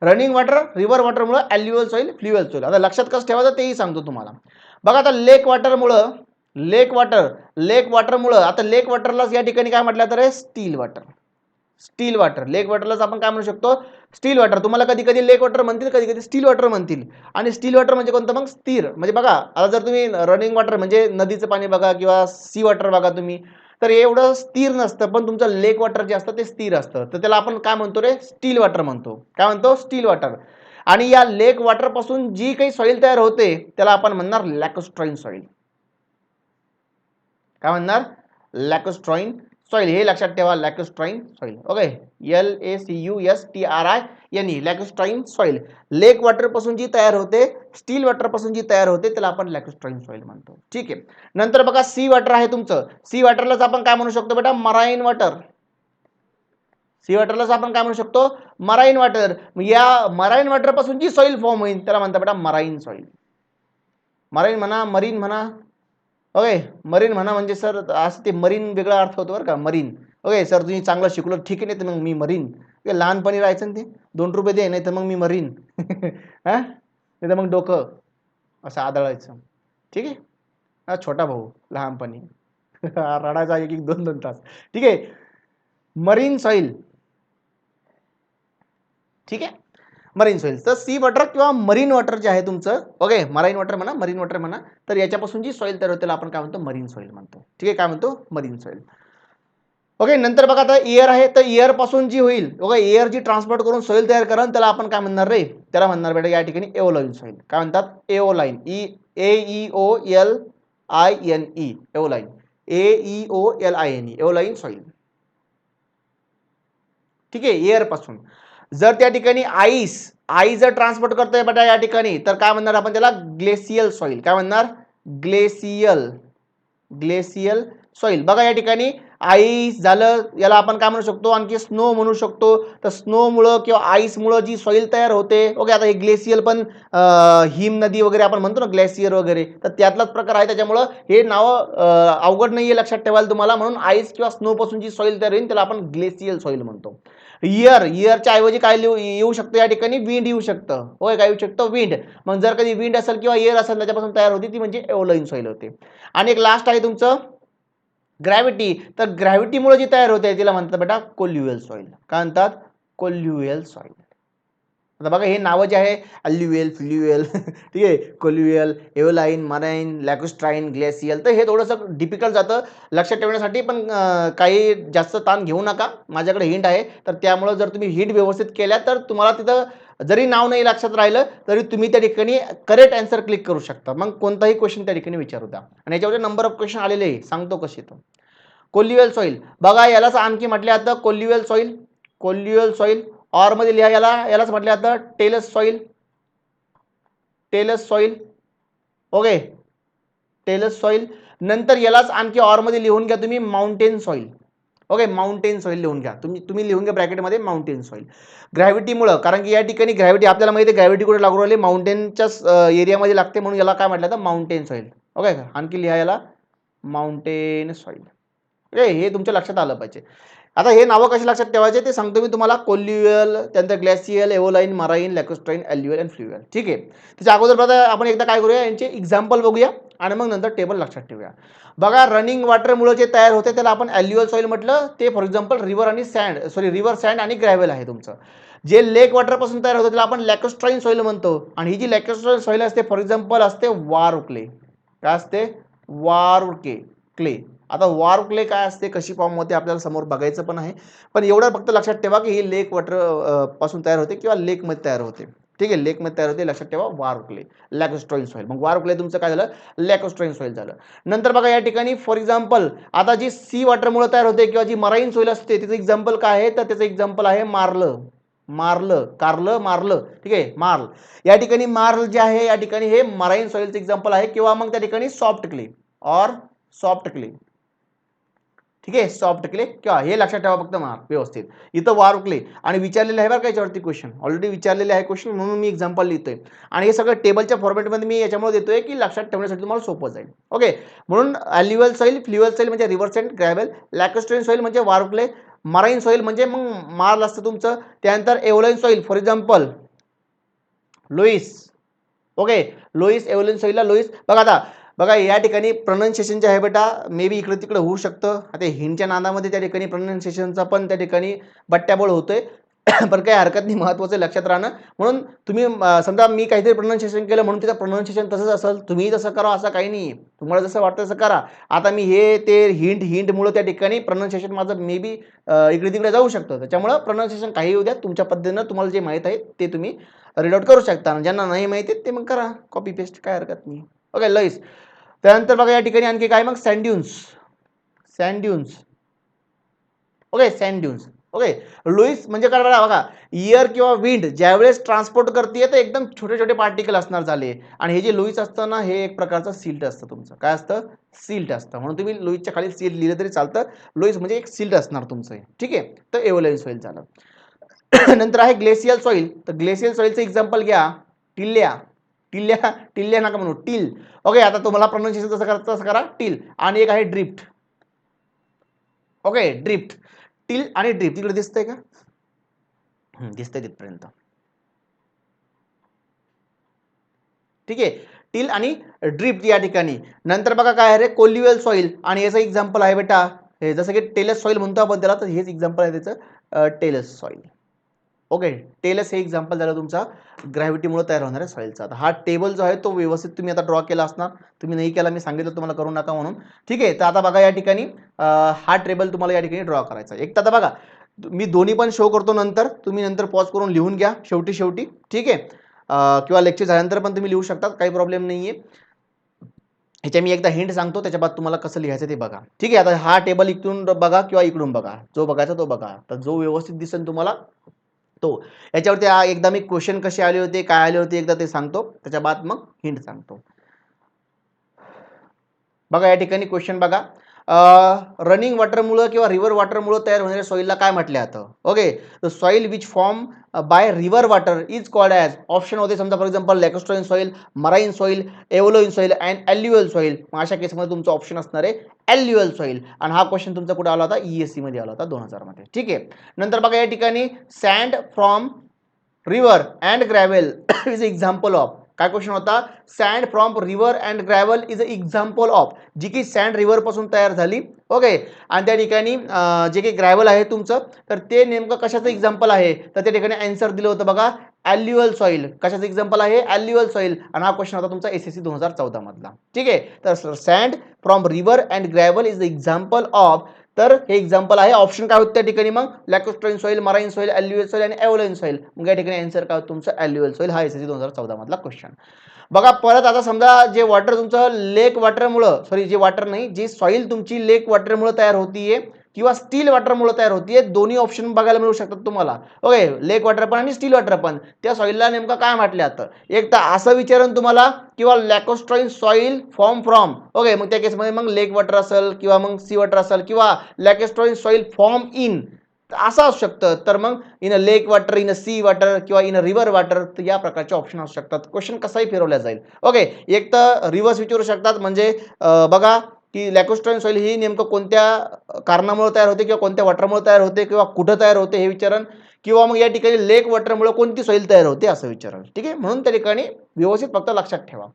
रनिंग वॉटर, रिव्हर वॉटरमुळे ॲल्युव्हियल सॉइल, फ्लुव्हियल सॉइल. आता लक्षात कसं ठेवायचं तेही सांगतो तुम्हाला. बघा आता लेक वॉटरमुळं, लेक वॉटरमुळं, आता लेक वॉटरलाच या ठिकाणी काय म्हटलं तर स्टील वॉटर. स्टील वॉटर, लेक वॉटरलाच आपण काय म्हणू शकतो, स्टील वॉटर. तुम्हाला कधी कधी लेक वॉटर म्हणतील, कधी कधी स्टील वॉटर म्हणतील. आणि स्टील वॉटर म्हणजे कोणतं, मग स्थिर. म्हणजे बघा आता जर तुम्ही रनिंग वॉटर म्हणजे नदीचं पाणी बघा किंवा सी वॉटर बघा तुम्ही, तर एवढं स्थिर नसतं. पण तुमचं लेक वॉटर जे असतं ते स्थिर असतं. तर त्याला आपण काय म्हणतो रे, स्टील वॉटर म्हणतो. काय म्हणतो, स्टील वॉटर. आणि या लेक वॉटर पासून जी काही सॉइल तयार होते त्याला आपण म्हणणार लॅकोस्ट्राइन सॉइल. काय म्हणणार, लॅकोस्ट्राइन सॉइल. हे लक्षात ठेवा, lacustrine soil. Okay, LACUSTRINE, lacustrine soil. Lake water पासून जी तयार होते, स्टील वॉटर पासून जी तयार होते त्याला आपण लॅकोस्ट्राइन सॉइल म्हणतो. ठीक आहे. नंतर बघा सी वॉटर आहे तुमचं. सी वॉटरलाच आपण काय म्हणू शकतो बेटा, मराईन वॉटर. सी वॉटरलाच आपण काय म्हणू शकतो, मराईन वॉटर. या मराईन वॉटर पासून जी सॉइल फॉर्म होईल त्याला म्हणतात बेटा मराईन सॉइल. मराईन म्हणा, मरीन म्हणा. ओके, मरीन म्हणा म्हणजे सर असं ते मरीन वेगळा अर्थ होतो बरं का, मरीन. ओके सर, तुम्ही चांगलं शिकलो, ठीक आहे, नाही तर मग मी मरीन. लहानपणी राहायचं ना ते, 2 रुपये दे, नाही तर मग मी मरीन. हा, नाही तर मग डोकं असं आदळायचं. ठीक आहे. हा छोटा भाऊ लहानपणी. रडायचा 1-1, 2-2 तास. ठीक आहे, मरीन सॉइल. ठीक आहे, मरीन सॉइल. तर सी वॉटर किंवा मरीन वॉटर जे आहे तुमचं, ओके, मराईन वॉटर म्हणा, मरीन वॉटर म्हणा, तर याच्यापासून जी सॉइल तयार होते त्याला आपण काय म्हणतो, मरीन सॉइल म्हणतो. ठीक आहे, काय म्हणतो, मरीन सॉइल. ओके, नंतर बघा आता एअर आहे, तर एअर पासून जी होईल, ओके, एअर जी ट्रान्सपोर्ट करून सॉइल तयार करा त्याला आपण काय म्हणणार रे, त्याला म्हणणार बेटा या ठिकाणी एओलाइन सॉइल. काय म्हणतात, aeolian. EAEOLINE, aeolian. AEOLINE, aeolian soil. ठीक आहे, एअर पासून. जर त्या ठिकाणी आईस जर ट्रान्सपोर्ट करतोय बेटा या ठिकाणी, तर काय म्हणणार आपण त्याला, ग्लेसियल सॉइल. काय म्हणणार, ग्लेसियल सॉइल. बघा या ठिकाणी आईस झालं, याला आपण काय म्हणू शकतो, आणखी स्नो म्हणू शकतो. तर स्नोमुळं किंवा आईसमुळं जी सॉइल तयार होते, ओके, आता हे ग्लेसियल पण हिम नदी वगैरे आपण म्हणतो ना, ग्लेसियर वगैरे, तर त्यातलाच प्रकार आहे. त्याच्यामुळं हे नाव अवघड नाहीये लक्षात ठेवायला तुम्हाला. म्हणून आईस किंवा स्नो पासून जी सॉइल तयार होईल त्याला आपण ग्लेसियल सॉइल म्हणतो. इयरच्या ऐवजी काय येऊ शकतं या ठिकाणी, विंड येऊ शकतं. होय, काय येऊ शकतं, विंड. मग जर कधी विंड असेल किंवा एअर असेल त्याच्यापासून तयार होती ती म्हणजे एओलाइन सॉइल होते. आणि एक लास्ट आहे तुमचं ग्रॅव्हिटी. तर ग्रॅव्हिटीमुळे जी तयार होते तिला म्हणतात बेटा कोल्युव्हियल सॉइल. काय म्हणतात, कोल्युव्हियल सॉइल. आता बघा हे नावं जे आहे, अल्युव्हियल, फ्लुव्हियल, ठीक आहे, कोल्युव्हियल, एओलाइन, मराईन, लॅकोस्ट्राइन, ग्लेसियल, तर हे थोडंसं डिफिकल्ट जातं लक्षात ठेवण्यासाठी. पण काही जास्त ताण घेऊ नका, माझ्याकडे हिंट आहे. तर त्यामुळे जर तुम्ही हिंट व्यवस्थित केल्या तर तुम्हाला तिथं जरी नाव नाही लक्षात राहिलं तरी तुम्ही त्या ठिकाणी करेक्ट आन्सर क्लिक करू शकता. मग कोणताही क्वेश्चन त्या ठिकाणी विचारू द्या. आणि याच्यावर नंबर ऑफ क्वेश्चन आलेले आहे, सांगतो कसे तो. कोल्युव्हियल सॉइल बघा, यालाच आणखी म्हटले जातं colluvial soil. Colluvial soil or मध्ये लिहा, यालाच म्हटले जातं talus soil. Talus soil. Okay, talus soil. नंतर यालाच आणखी ऑर मध्ये लिहून घ्या तुम्ही, mountain soil. Okay, mountain soil लिहून घ्या तुम्ही लिहून घ्या ब्रॅकेटमध्ये, माउंटेन सॉइल. ग्रॅव्हिटीमुळं, कारण की या ठिकाणी ग्रॅव्हिटी आपल्याला माहिती आहे, ग्रॅव्हिटी कुठे लागू राहिली, माउंटेनच्या एरियामध्ये लागते, म्हणून याला काय म्हटलं जातं, माउंटेन सॉइल. ओके, आणखी लिहा याला माउंटेन सॉइल. ओके, हे तुमच्या लक्षात आलं पाहिजे. आता हे नावं कशी लक्षात ठेवायचे ते सांगतो मी तुम्हाला. कोल्युअल, त्यानंतर ग्लॅसियल, एव्होलाईन, मराईन, लॅकोस्ट्राईन, एल्युअल आणि फ्ल्युअल. ठीक आहे. त्याच्या अगोदर बघा आपण एकदा काय करूया, यांचे एक्झाम्पल बघूया आणि मग नंतर टेबल लक्षात ठेवूया. बघा रनिंग वॉटरमुळे जे तयार होते त्याला आपण एल्युअल सॉइल म्हटलं. ते फॉर एक्झाम्पल रिव्हर सँड आणि ग्रॅव्हल आहे तुमचं. जे लेक वॉटरपासून तयार होतं त्याला आपण लॅकोस्ट्राईन सॉइल म्हणतो. आणि ही जी लॅकोस्ट्राईन सॉइल असते फॉर एक्झाम्पल असते वार क्ले. काय असते? वार क्ले. आता वार क्ले काय असते, कशी फॉर्म होते आपल्याला समोर बघायचं पण आहे. पण एवढं फक्त लक्षात ठेवा की ही लेक वॉटर पासून तयार होते किंवा लेकमध्ये तयार होते. ठीक आहे, लेकमध्ये तयार होते, लक्षात ठेवा. वार क्ले, लॅकोस्ट्राईन सॉइल. मग वार क्ले तुमचं काय झालं? लॅकोस्ट्राईन सॉइल झालं. नंतर बघा या ठिकाणी फॉर एक्झाम्पल आता जी सी वॉटरमुळे तयार होते किंवा जी मराईन सॉइल असते त्याचं एक्झाम्पल काय आहे, तर त्याचं एक्झाम्पल आहे मार्ल. ठीक आहे, मार्ल. या ठिकाणी मार्ल जे आहे या ठिकाणी हे मराईन सॉइलचं एक्झाम्पल आहे किंवा मग त्या ठिकाणी सॉफ्ट क्ले और सॉफ्ट क्ले. ठीक आहे, सॉफ्ट क्ले किंवा हे लक्षात ठेवा फक्त व्यवस्थित. इथं वार क्ले आणि विचारलेलं आहे बरं का याच्यावरती क्वेश्चन, ऑलरेडी विचारलेले आहे क्वेश्चन, म्हणून मी एक्झाम्पल लिहितोय. आणि हे सगळं टेबलच्या फॉर्मॅटमध्ये मी याच्यामुळे देतोय की लक्षात ठेवण्यासाठी तुम्हाला सोपं जाईल. ओके, म्हणून ॲल्युअल सॉइल, फ्ल्युअल सॉइल म्हणजे रिव्हर सँड, ग्रॅव्हल, लॅकोस्ट्राईन सॉइल म्हणजे वार क्ले, मराईन सॉइल म्हणजे मग मार्ल असतं तुमचं. त्यानंतर एव्होलाईन सॉइल फॉर एक्झाम्पल लोईस. ओके, लोईस, एव्होलाईन सॉइलला लोईस. बघा आता बघा या ठिकाणी प्रोनाऊन्सिएशन जे आहे बेटा मे बी इकडे तिकडे होऊ शकतं. आता हिंदच्या नादामध्ये त्या ठिकाणी प्रोनाऊन्सिएशनचा पण त्या ठिकाणी बट्ट्याबोळ होतोय. पण काही हरकत नाही, महत्त्वाचं लक्षात राहणं. म्हणून तुम्ही समजा मी काहीतरी प्रोनाऊन्सिएशन केलं म्हणून त्याचं प्रोनाऊन्सिएशन तसंच असेल, तुम्ही तसं करा असं काही नाही. तुम्हाला जसं वाटतं तसं करा. आता मी हे ते हिंटमुळं त्या ठिकाणी प्रोनाऊन्सिएशन माझं मे बी इकडे तिकडे जाऊ शकतं. त्याच्यामुळं प्रोनाऊन्सिएशन काही येऊ द्या, तुमच्या पद्धतीनं तुम्हाला जे माहीत आहे ते तुम्ही रीड आउट करू शकता. ज्यांना नाही माहिती ते मग करा कॉपी पेस्ट, काय हरकत नाही. ओके, लईस. त्यानंतर बघा या ठिकाणी आणखी काय मग सँड्यून्स. ओके, सँड्यून्स. ओके, लुईस म्हणजे काय बघा, इयर किंवा विंड ज्यावेळेस ट्रान्सपोर्ट करते तर एकदम छोटे छोटे पार्टिकल असणार झाले. आणि हे जे लुईस असतं ना हे एक प्रकारचं सिल्ट असतं तुमचं. काय असतं? सिल्ट असतं. म्हणून तुम्ही लुईसच्या खाली सिल्ट लिहिलं तरी चालतं. लुईस म्हणजे एक सिल्ट असणार तुमचं. ठीक आहे, तर एव्होलाईन सॉइल झालं. नंतर आहे ग्लेशियल सॉइल. तर ग्लेशियल सॉइलचं एक्झाम्पल घ्या, टिल्ल्या नका म्हणू, टिल. ओके, आता तुम्हाला प्रोनाऊन्सिएशन कसं करायचं तसं करा, टिल. आणि एक आहे ड्रिफ्ट. ओके, ड्रिफ्ट, टिल आणि ड्रिफ्ट. तिकडे दिसतंय का? दिसतंय तिथपर्यंत. ठीक आहे, टिल आणि ड्रिफ्ट या ठिकाणी. नंतर बघा काय आहे, कोल्युअल सॉइल. आणि याचं एक्झाम्पल आहे बेटा हे, जसं की टेलस सॉइल म्हणतो आपण त्याला, तर हेच एक्झाम्पल आहे त्याचं, टेलस सॉइल. ओके, टेलस हे एक्झाम्पल झालं तुमचा ग्रॅव्हिटीमुळे तयार होणाऱ्या सॉइलचा. आता हा टेबल जो आहे तो व्यवस्थित तुम्ही आता ड्रॉ केला असणार. तुम्ही नाही केला, मी सांगितलं तुम्हाला करू नका म्हणून. ठीक आहे, तर आता बघा या ठिकाणी हा टेबल तुम्हाला या ठिकाणी ड्रॉ करायचा. एक तर आता बघा मी दोन्ही पण शो करतो नंतर, तुम्ही नंतर पॉज करून लिहून घ्या शेवटी. ठीक आहे, किंवा लेक्चर झाल्यानंतर पण तुम्ही लिहू शकता, काही प्रॉब्लेम नाही आहे. ह्याच्या मी एकदा हिंट सांगतो, त्याच्या बाद तुम्हाला कसं लिहायचं ते बघा. ठीक आहे, आता हा टेबल इकडून बघा किंवा इकडून बघा, जो बघायचा तो बघा. तर जो व्यवस्थित दिसेल तुम्हाला तो. याच्यावरती एकदा मी क्वेश्चन कसे आले होते, काय आले होते एकदा ते सांगतो, त्याच्या बाद मग हिंट सांगतो. बघा या ठिकाणी क्वेश्चन बघा, रनिंग वॉटरमुळे किंवा रिव्हर वॉटरमुळे तयार होणाऱ्या सॉइलला काय म्हटलं जातं? Okay, the soil which form by river water is called as. Option होते समजा for example lacustrine soil, marine soil, aeolian soil and alluvial soil. मग अशा केसमध्ये तुमचं ऑप्शन असणार आहे एल्युअल सॉइल. आणि हा क्वेश्चन तुमचा कुठे आला होता? ESC मध्ये आला होता 2000 मध्ये. ठीक आहे, नंतर बघा या ठिकाणी sand from river and gravel is example of. काय क्वेश्चन होता? Sand from river and gravel is a example of. जी की सँड रिव्हर पासून तयार झाली. ओके, आणि त्या ठिकाणी जे काही ग्रॅव्हल आहे तुमचं, तर ते नेमकं कशाचं एक्झाम्पल आहे? तर त्या ठिकाणी आन्सर दिलं होतं बघा, ॲल्युअल सॉइल. कशाचं एक्झाम्पल आहे? ॲल्युअल सॉइल. आणि हा क्वेश्चन होता तुमचा SSC 2014 मधला. ठीक आहे, तर sand from river and gravel is the example of. तर हे एक्झाम्पल आहे. ऑप्शन काय होतं त्या ठिकाणी मग? लॅकोस्ट्राईन सॉइल, मराईन सॉइल, एल्युअल सॉइल आणि एव्होलाईन सॉइल. मग या ठिकाणी आन्सर काय होतं तुमचं? एल्युअल सॉइल. हा SSC 2014 मधला क्वेश्चन. बघा परत आता समजा जे वॉटर तुमचं लेक वॉटरमुळं, सॉरी जे वॉटर नाही, जी सॉइल तुमची लेक वॉटरमुळे तयार होतीये किंवा स्टील वॉटरमुळे तयार होतीये, दोन्ही ऑप्शन बघायला मिळू शकतात तुम्हाला. ओके, लेक वॉटर पण आणि स्टील वॉटर पण. त्या सॉइलला नेमकं काय म्हटलं जातं? एक तर असं विचारून तुम्हाला, किंवा लॅकोस्ट्राईन सॉइल फॉर्म फ्रॉम. ओके, मग त्या केसमध्ये मग लेक वॉटर असेल किंवा मग सी वॉटर असेल किंवा लॅकोस्ट्राईन सॉइल फॉर्म इन, असं असू शकतं. तर मग in a lake water, in a C water किंवा इन अ रिव्हर वॉटर, तर या प्रकारचे ऑप्शन असू शकतात. क्वेश्चन कसाही फिरवला जाईल. ओके, एक तर रिव्हर्स विचारू शकतात म्हणजे बघा की लॅकोस्ट्राईन सॉईल ही नेमकं कोणत्या कारणामुळे तयार होते किंवा कोणत्या वॉटरमुळे तयार होते किंवा कुठं तयार होते हे विचारण, किंवा मग या ठिकाणी लेक वॉटरमुळे कोणती सॉईल तयार होते असं विचारण. ठीक आहे, म्हणून त्या ठिकाणी व्यवस्थित फक्त लक्षात ठेवा.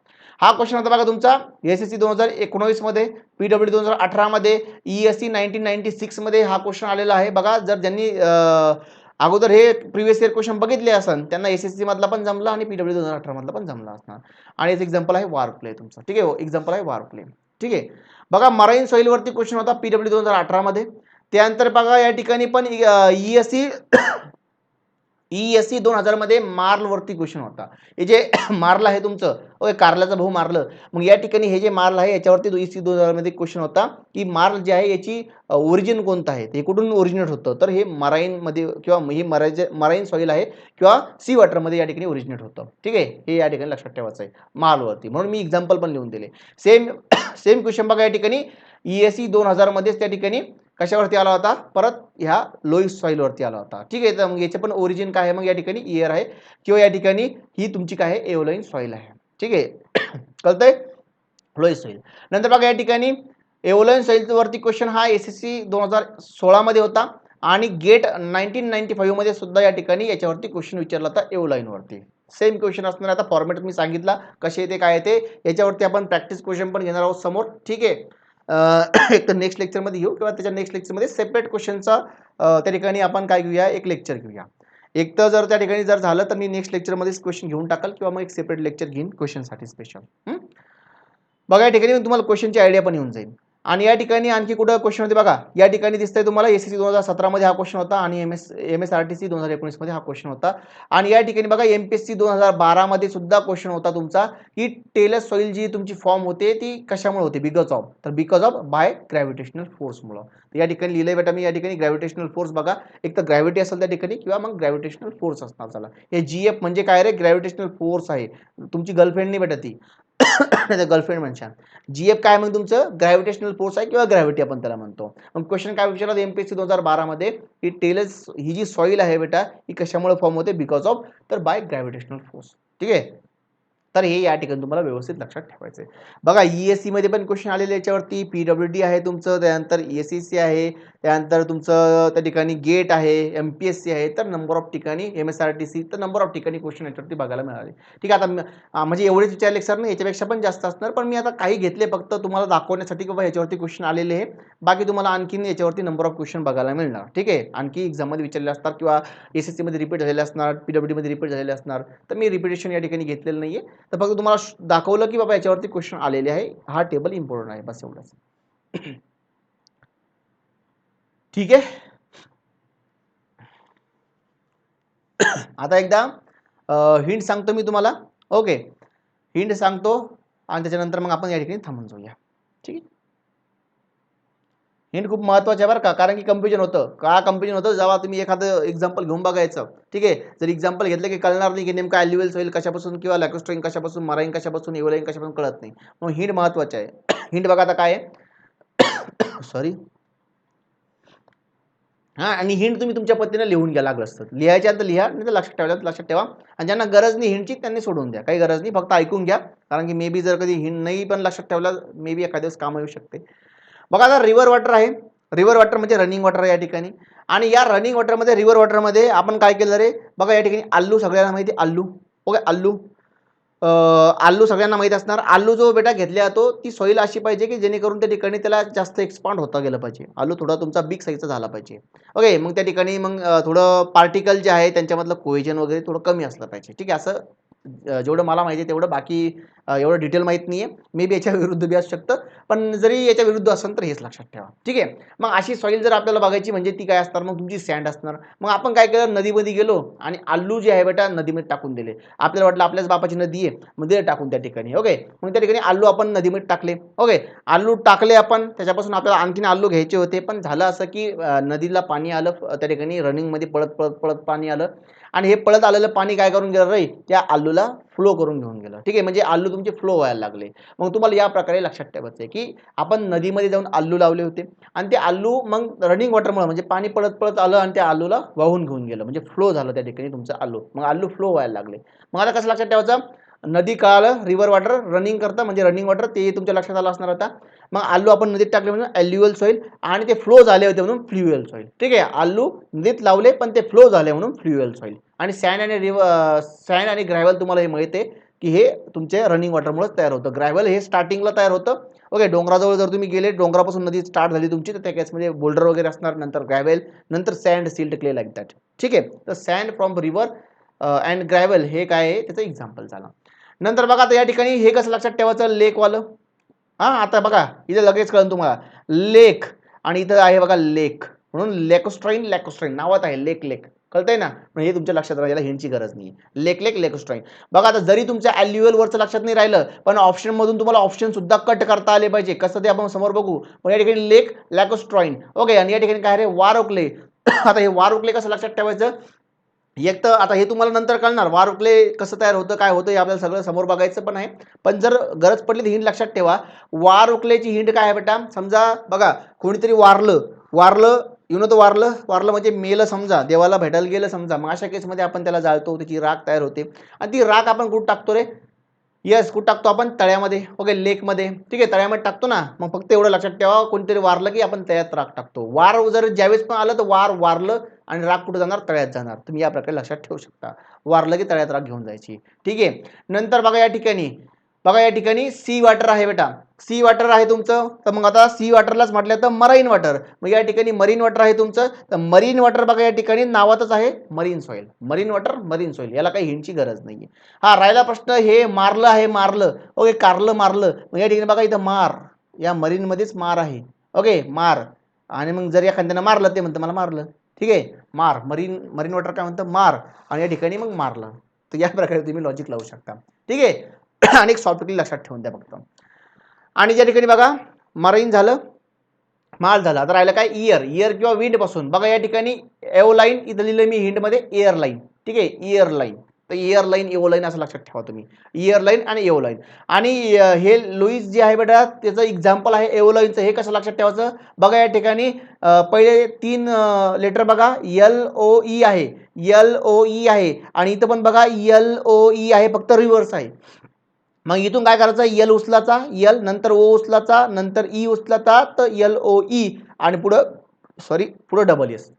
हा क्वेश्चन होता बघा तुमचा SSC 2019 मध्ये, PWD 2018 मध्ये, ESC 1996 मध्ये हा क्वेश्चन आलेला आहे. बघा जर ज्यांनी अगोदर हे प्रिव्हियस इयर क्वेश्चन बघितले असन त्यांना SSC मधला पण जमला आणि PWD 2018 मधला पण जमला असणार. आणि याचं एक्झाम्पल आहे वार प्ले तुमचा. ठीक आहे, एक्झाम्पल आहे वार प्ले. ठीक आहे, बघा मराईन सॉईल वरती क्वेश्चन होता PWD 2018 मध्ये. त्यानंतर बघा या ठिकाणी पण ESC 2000 मध्ये मार्ल वरती क्वेश्चन होता. हे जे मार्ल आहे तुमचं, ओके, कारल्याचा भाऊ मार्ल. मग या ठिकाणी हे जे मार्ल आहे याच्यावरती ESC 2000 मध्ये क्वेश्चन होता की मार्ल जे आहे याची ओरिजिन कोणतं आहे, ते कुठून ओरिजिनेट होतं. तर हे मराईन मध्ये किंवा ही मराईन सॉईल आहे किंवा सी वॉटर मध्ये या ठिकाणी ओरिजिनेट होतं. ठीक आहे, हे या ठिकाणी लक्षात ठेवायचं आहे मार्लवरती, म्हणून मी एक्झाम्पल पण लिहून दिले. सेम सेम क्वेश्चन बघा या ठिकाणी ESC 2000 मध्येच त्या ठिकाणी कशावरती आला होता, परत ह्या लोईस सॉईल वरती आला होता. ठीक आहे, तर मग याचे पण ओरिजिन काय आहे, मग या ठिकाणी ईयर आहे किंवा या ठिकाणी ही तुमची काय आहे, एओलाइन सॉईल आहे. ठीक आहे, कळतंय, लोईस सॉईल. नंतर बघा या ठिकाणी एओलाइन सॉईल वरती क्वेश्चन हा SSC 2016 मध्ये होता आणि गेट 1995 मध्ये सुद्धा या ठिकाणी याच्यावरती क्वेश्चन विचारला होता एओलाइन वरती. सेम क्वेश्चन असणार. आता फॉर्मॅट मी सांगितला कसे येते काय येते, याच्यावरती आपण प्रॅक्टिस क्वेश्चन पण घेणार आहोत समोर. ठीक आहे, एक तर नेक्स्ट लेक्चरमध्ये घेऊ किंवा त्याच्या नेक्स्ट लेक्चरमध्ये सेपरेट क्वेश्चनचा त्या ठिकाणी आपण काय घेऊया, एक लेक्चर घेऊया. एक तर जर त्या ठिकाणी जर झालं तर मी नेक्स्ट लेक्चरमध्येच क्वेश्चन घेऊन टाकाल किंवा मग एक सेपरेट लेक्चर घेईन क्वेश्चनसाठी स्पेशल. बघा या ठिकाणी तुम्हाला क्वेश्चनची आयडिया पण येऊन जाईल. आणि या ठिकाणी आणखी कुठं क्वेश्चन होते बघा, या ठिकाणी दिसतंय तुम्हाला SSC 2017 मध्ये हा क्वेश्चन होता आणि MSRTC 2019 मध्ये हा क्वेश्चन होता. आणि या ठिकाणी बघा MPSC 2012 मध्ये सुद्धा क्वेश्चन होता तुमचा की टेलस सॉईल जी तुमची फॉर्म होते ती कशामुळे होते, बिकॉज ऑफ, तर बिकॉज ऑफ बाय ग्रॅव्हिटेशनल फोर्समुळे. तर या ठिकाणी लिहिलंय बेटा मी, या ठिकाणी ग्रॅव्हिटेशनल फोर्स बघा, एक तर ग्रॅव्हिटी असेल त्या ठिकाणी किंवा मग ग्रॅव्हिटेशनल फोर्स असणार. चला, हे GF म्हणजे काय रे, ग्रॅव्हिटेशनल फोर्स आहे. तुमची गर्लफ्रेंड नाही बेटा ती गर्लफ्रेंड म्हणशाल. GF काय मग तुमचं ग्रॅव्हिटेशनल फोर्स आहे किंवा ग्रॅव्हिटी आपण त्याला म्हणतो. मग क्वेश्चन काय विचारला MPSC 2012 मध्ये की टेलस ही जी सॉईल आहे बेटा ही कशामुळे फॉर्म होते, बिकॉज ऑफ, तर बाय ग्रॅव्हिटेशनल फोर्स. ठीक आहे, तर हे या ठिकाणी तुम्हाला व्यवस्थित लक्षात ठेवायचं आहे. बघा ESC मध्ये पण क्वेश्चन आलेले याच्यावरती, PWD आहे तुमचं, त्यानंतर SSC आहे, त्यानंतर तुमचं त्या ठिकाणी गेट आहे, MPSC आहे, तर नंबर ऑफ ठिकाणी MSRTC, तर नंबर ऑफ ठिकाणी क्वेश्चन याच्यावरती बघायला मिळाले. ठीक आहे, आता म्हणजे एवढेच विचारले सर नाही, याच्यापेक्षा पण जास्त असणार, पण मी आता काही घेतले फक्त तुम्हाला दाखवण्यासाठी की बाबा याच्यावरती क्वेश्चन आलेले आहे. बाकी तुम्हाला आणखीन याच्यावरती नंबर ऑफ क्वेश्चन बघायला मिळणार. ठीक आहे, आणखी एक्झाममध्ये विचारले असतात किंवा SSC मध्ये रिपीट झालेले असणार, PWD मध्ये रिपीट झालेले असणार, तर मी रिपिटेशन या ठिकाणी घेतलेलं नाहीये. तर फक्त तुम्हाला दाखवलं की बाबा याच्यावरती क्वेश्चन आलेले आहे, हा टेबल इम्पॉर्टंट आहे, बस एवढंच. ठीक आहे, आता एकदा हिंट सांगतो मी तुम्हाला. ओके, हिंट सांगतो आणि त्याच्यानंतर मग आपण या ठिकाणी थांबून जाऊया. ठीक आहे, हिंट खूप महत्वाचं आहे बरं का, कारण की कन्फ्युजन होतं. का कन्फ्युजन होतं, जेव्हा तुम्ही एखादं एक्झाम्पल घेऊन बघायचं. ठीक आहे, जर एक्झाम्पल घेतलं की कळणार नाही की नेमका ॲल्युअल सॉईल कशापासून किंवा लॅकोस्ट्राईन कशापासून, मराईन कशापासून, एओलाइन कशापासून कळत नाही. मग हिंट महत्वाचं आहे. हिंट बघा आता काय आहे, सॉरी, हां, आणि हिंट तुम्ही तुमच्या पद्धतीने लिहून घ्या, लागलं असतं लिहायच्या तर लिहा, नाही तर लक्षात ठेवायला लक्षात ठेवा. आणि ज्यांना गरज नाही हिंटची त्यांनी सोडून द्या, काही गरज नाही, फक्त ऐकून घ्या. कारण की मे बी जर कधी हिंट नाही पण लक्षात ठेवलं, मे बी एखाद्या दिवस काम येऊ शकते. बघा आता रिव्हर वॉटर आहे, रिव्हर वॉटर म्हणजे रनिंग वॉटर आहे या ठिकाणी. आणि या रनिंग वॉटरमध्ये, रिव्हर वॉटरमध्ये आपण काय केलं रे, बघा या ठिकाणी आल्लू सगळ्यांना माहिती, आल्लू, ओके, आल्लू, आल्लू सगळ्यांना माहित असणार. आल्लू जो बेटा घेतला जातो ती सॉईल अशी पाहिजे की जेणेकरून त्या ठिकाणी त्याला जास्त एक्सपांड होता गेलं पाहिजे. आलू थोडा तुमचा बिग साईजचा झाला पाहिजे. ओके, मग त्या ठिकाणी मग थोडं पार्टिकल जे आहे त्यांच्यामधलं कोहेजन वगैरे थोडं कमी असलं पाहिजे. ठीक आहे, असं जेवढं मला माहिती आहे तेवढं, बाकी एवढं डिटेल माहीत नाही आहे. मे बी याच्या विरुद्ध बी असू शकतं, पण जरी याच्या विरुद्ध असेल तर हेच लक्षात ठेवा. ठीक आहे, मग अशी सॉईल जर आपल्याला बघायची म्हणजे ती काय असणार, मग तुमची सँड असणार. मग आपण काय केलं, नदीमध्ये गेलो आणि आलू जे आहे बेटा नदीमध्ये टाकून दिले. आपल्याला वाटलं आपल्याच बापाची नदी आहे, मग दिले टाकून त्या ठिकाणी. ओके, मग त्या ठिकाणी आलू आपण नदीमध्ये टाकले. ओके, आलू टाकले आपण, त्याच्यापासून आपल्याला आणखीन आलू घ्यायचे होते, पण झालं असं की नदीला पाणी आलं, त्या ठिकाणी रनिंगमध्ये पळत पळत पळत पाणी आलं आणि हे पळत आलेलं पाणी काय करून गेलं रे, त्या आलूला फ्लो करून घेऊन गेलं. ठीक आहे, म्हणजे आलू तुमचे फ्लो व्हायला लागले. मग तुम्हाला या प्रकारे लक्षात ठेवायचं आहे की आपण नदीमध्ये जाऊन आलू लावले होते आणि ते आलू मग रनिंग वॉटरमुळे म्हणजे पाणी पळत पळत आलं आणि त्या आलूला वाहून घेऊन गेलं, म्हणजे फ्लो झालं त्या ठिकाणी तुमचं आलू, मग आलू फ्लो व्हायला लागले. मग आता कसं लक्षात ठेवायचं, नदी कळालं, रिव्हर वॉटर रनिंग करतं म्हणजे रनिंग वॉटर, ते तुमच्या लक्षात आलं असणार आता. मग आलू आपण नदीत टाकले म्हणून ॲल्युअल सॉईल, आणि ते फ्लो झाले होते म्हणून फ्ल्युअल सॉईल. ठीक आहे, आलू नदीत लावले पण ते फ्लो झाले म्हणून फ्ल्युअल सॉईल. आणि सँड आणि ग्रॅव्हल तुम्हाला हे माहिती आहे की हे तुमच्या रनिंग वॉटरमुळे तयार होतं. ग्रॅव्हल हे स्टार्टिंगला तयार होतं. ओके, डोंगराजवळ जर तुम्ही गेले, डोंगरापासून नदी स्टार्ट झाली तुमची, तर त्या केसमध्ये बोल्डर वगैरे असणार, नंतर ग्रॅव्हल, नंतर sand, silt, clay like that. ठीक आहे, तर sand from river and gravel हे काय आहे त्याचं एक्झाम्पल झालं. नंतर बघा आता या ठिकाणी हे कसं लक्षात ठेवायचं, लेकवालं. हां, आता बघा इथे लगेच कळेल तुम्हाला, लेक आणि इथं आहे बघा लेक, म्हणून लॅकोस्ट्राईन नावात आहे, लेक लेक कळतंय ना. हे तुमच्या लक्षात राहायला हिंटची गरज नाही. लेक लेक लेकोस्ट्राईन. बघा आता जरी तुमच्या ॲल्युअल वरचं लक्षात नाही राहिलं, पण ऑप्शन मधून तुम्हाला ऑप्शन सुद्धा कट करता आले पाहिजे. कसं ते आपण समोर बघू. पण या ठिकाणी लेक लॅकोस्ट्राईन. ओके, आणि या ठिकाणी काय रे, वारोक्ले. आता हे वारोक्ले कसं लक्षात ठेवायचं, एक तर आता हे तुम्हाला नंतर कळणार, वारोक्ले कसं तयार होतं, काय होतं, हे आपल्याला सगळं समोर बघायचं पण आहे. पण जर गरज पडली तर हिंट लक्षात ठेवा. वारोक्लेची हिंट काय आहे बेटा, समजा बघा कोणीतरी वारलं, वारलं तर वारलं, वारलं म्हणजे मेलं समजा, देवाला भेटायला गेलं समजा, मग अशा केसमध्ये आपण त्याला जाळतो, त्याची राख तयार होते. आणि ती राख आपण कुठं टाकतो रे, येस कुठं टाकतो आपण, तळ्यामध्ये. ओके, लेकमध्ये. ठीक आहे, तळ्यामध्ये टाकतो ना. मग फक्त एवढं लक्षात ठेवा, कोणतरी वारलं की आपण तळ्यात राख टाकतो. वार जर ज्यावेळेस पण आलं तर वारलं आणि राख कुठं जाणार, तळ्यात जाणार. तुम्ही या प्रकारे लक्षात ठेवू शकता. वारलं की तळ्यात राख घेऊन जायची. ठीक आहे, नंतर बघा या ठिकाणी सी वॉटर आहे बेटा, सी वॉटर आहे तुमचं. तर मग आता सी वॉटरलाच म्हटलं तर मराईन वॉटर. मग या ठिकाणी मरीन वॉटर आहे तुमचं. तर मरीन वॉटर बघा या ठिकाणी नावातच आहे marine soil. Marine water, marine soil, याला काही हिंटची गरज नाहीये. हा राहिला प्रश्न, हे मारलं आहे, मारलं. ओके, कारलं मारलं. मग या ठिकाणी बघा इथं मार, या मरीन मध्येच मार आहे. ओके, मार. आणि मग जर एखाद्यानं मारलं, ते म्हणतं मला मारलं. ठीक आहे, मार, मरीन मरीन वॉटर काय म्हणतं, मार. आणि या ठिकाणी मग मारलं. तर या प्रकारे तुम्ही लॉजिक लावू शकता. ठीक आहे, आणि एक सॉफ्टली लक्षात ठेवून द्या फक्त. आणि ज्या ठिकाणी बघा मरीन झालं, माल झाला, तर राहिलं काय, इयर किंवा विंड पासून. बघा या ठिकाणी एओलाईन इथं लिहिलं मी हिंटमध्ये, एअरलाईन. ठीक आहे, एअरलाईन. तर एअरलाईन, एओलाईन असं लक्षात ठेवा तुम्ही. एअरलाईन आणि एओलाईन. आणि हे लुईस जे आहे बेटा त्याचं एक्झाम्पल आहे एओलाईनचं. हे कसं लक्षात ठेवायचं, बघा या ठिकाणी पहिले 3 लेटर बघा, LOE आहे, LOE आहे. आणि इथं पण बघा LOE आहे, फक्त रिव्हर्स आहे. मग इथून काय करायचं, यल उचलाचा, यल नंतर ओ उचलाचा, नंतर ई उचलाचा, तर LOE, आणि पुढं डबल एस,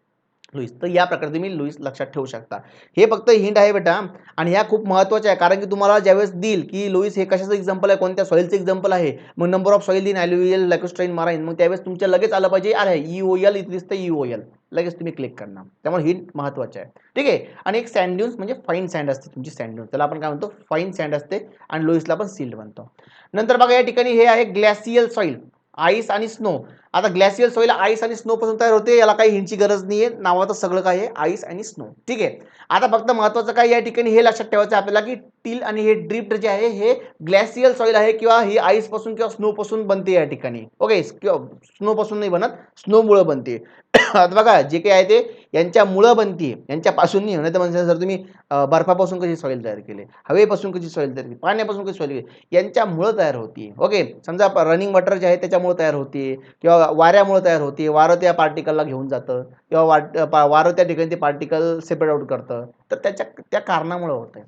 लुईस. तर या प्रकारे तुम्ही लुईस लक्षात ठेवू शकता. हे फक्त हिंट आहे बेटा, आणि ह्या खूप महत्त्वाच्या आहे. कारण की तुम्हाला ज्यावेळेस देईल की लुईस हे कशाचं एक्झाम्पल आहे, कोणत्या सॉईलचं एक्झाम्पल आहे, मग नंबर ऑफ सॉईल दिन, ॲल्युवियल, लॅकोस्ट्राईन, मराईन, मग त्यावेळेस तुमच्या लगेच आलं पाहिजे, अरे EOL इथे दिसतं, EOL लगेच तुम्ही क्लिक करणार. त्यामुळे हिंट महत्त्वाचे आहे. ठीक आहे, आणि एक सँड ड्यून्स म्हणजे फाईन सँड असते तुमची, सँड ड्यून्स त्याला आपण काय म्हणतो, फाईन सँड असते, आणि लुईसला पण सील्ड म्हणतो. नंतर बघा या ठिकाणी हे आहे ग्लॅसियल सॉईल, आईस आणि स्नो. आता ग्लॅसियल सॉईल आईस आणि स्नो पासून तयार होते, याला काही हिंटची गरज नाहीये, नावातच सगळं काय आहे, आईस आणि स्नो. ठीक आहे, आता फक्त महत्त्वाचं काय या ठिकाणी हे लक्षात ठेवायचं आपल्याला की टिल आणि हे ड्रिफ्ट जे आहे हे ग्लॅसियल सॉईल आहे, किंवा ही आईस पासून किंवा स्नो पासून बनते या ठिकाणी. ओके, स्नो पासून नाही बनत, स्नो मुळे बनते. आता बघा जे काही आहे ते यांच्या मुळे बनते, यांच्यापासून नाही. नाही तर म्हणजे जर तुम्ही बर्फापासून कशी सॉईल तयार केली, हवेपासून कशी सॉईल तयार केली, पाण्यापासून कशी सॉईल केली, यांच्यामुळे तयार होती. ओके, समजा रनिंग वॉटर जे आहे त्याच्यामुळे तयार होते, किंवा वाऱ्यामुळे तयार होते, वारं त्या पार्टिकलला घेऊन जातं, किंवा वारं त्या ठिकाणी ते पार्टिकल सेपरेट आउट करतं, तर त्या कारणामुळे होतं.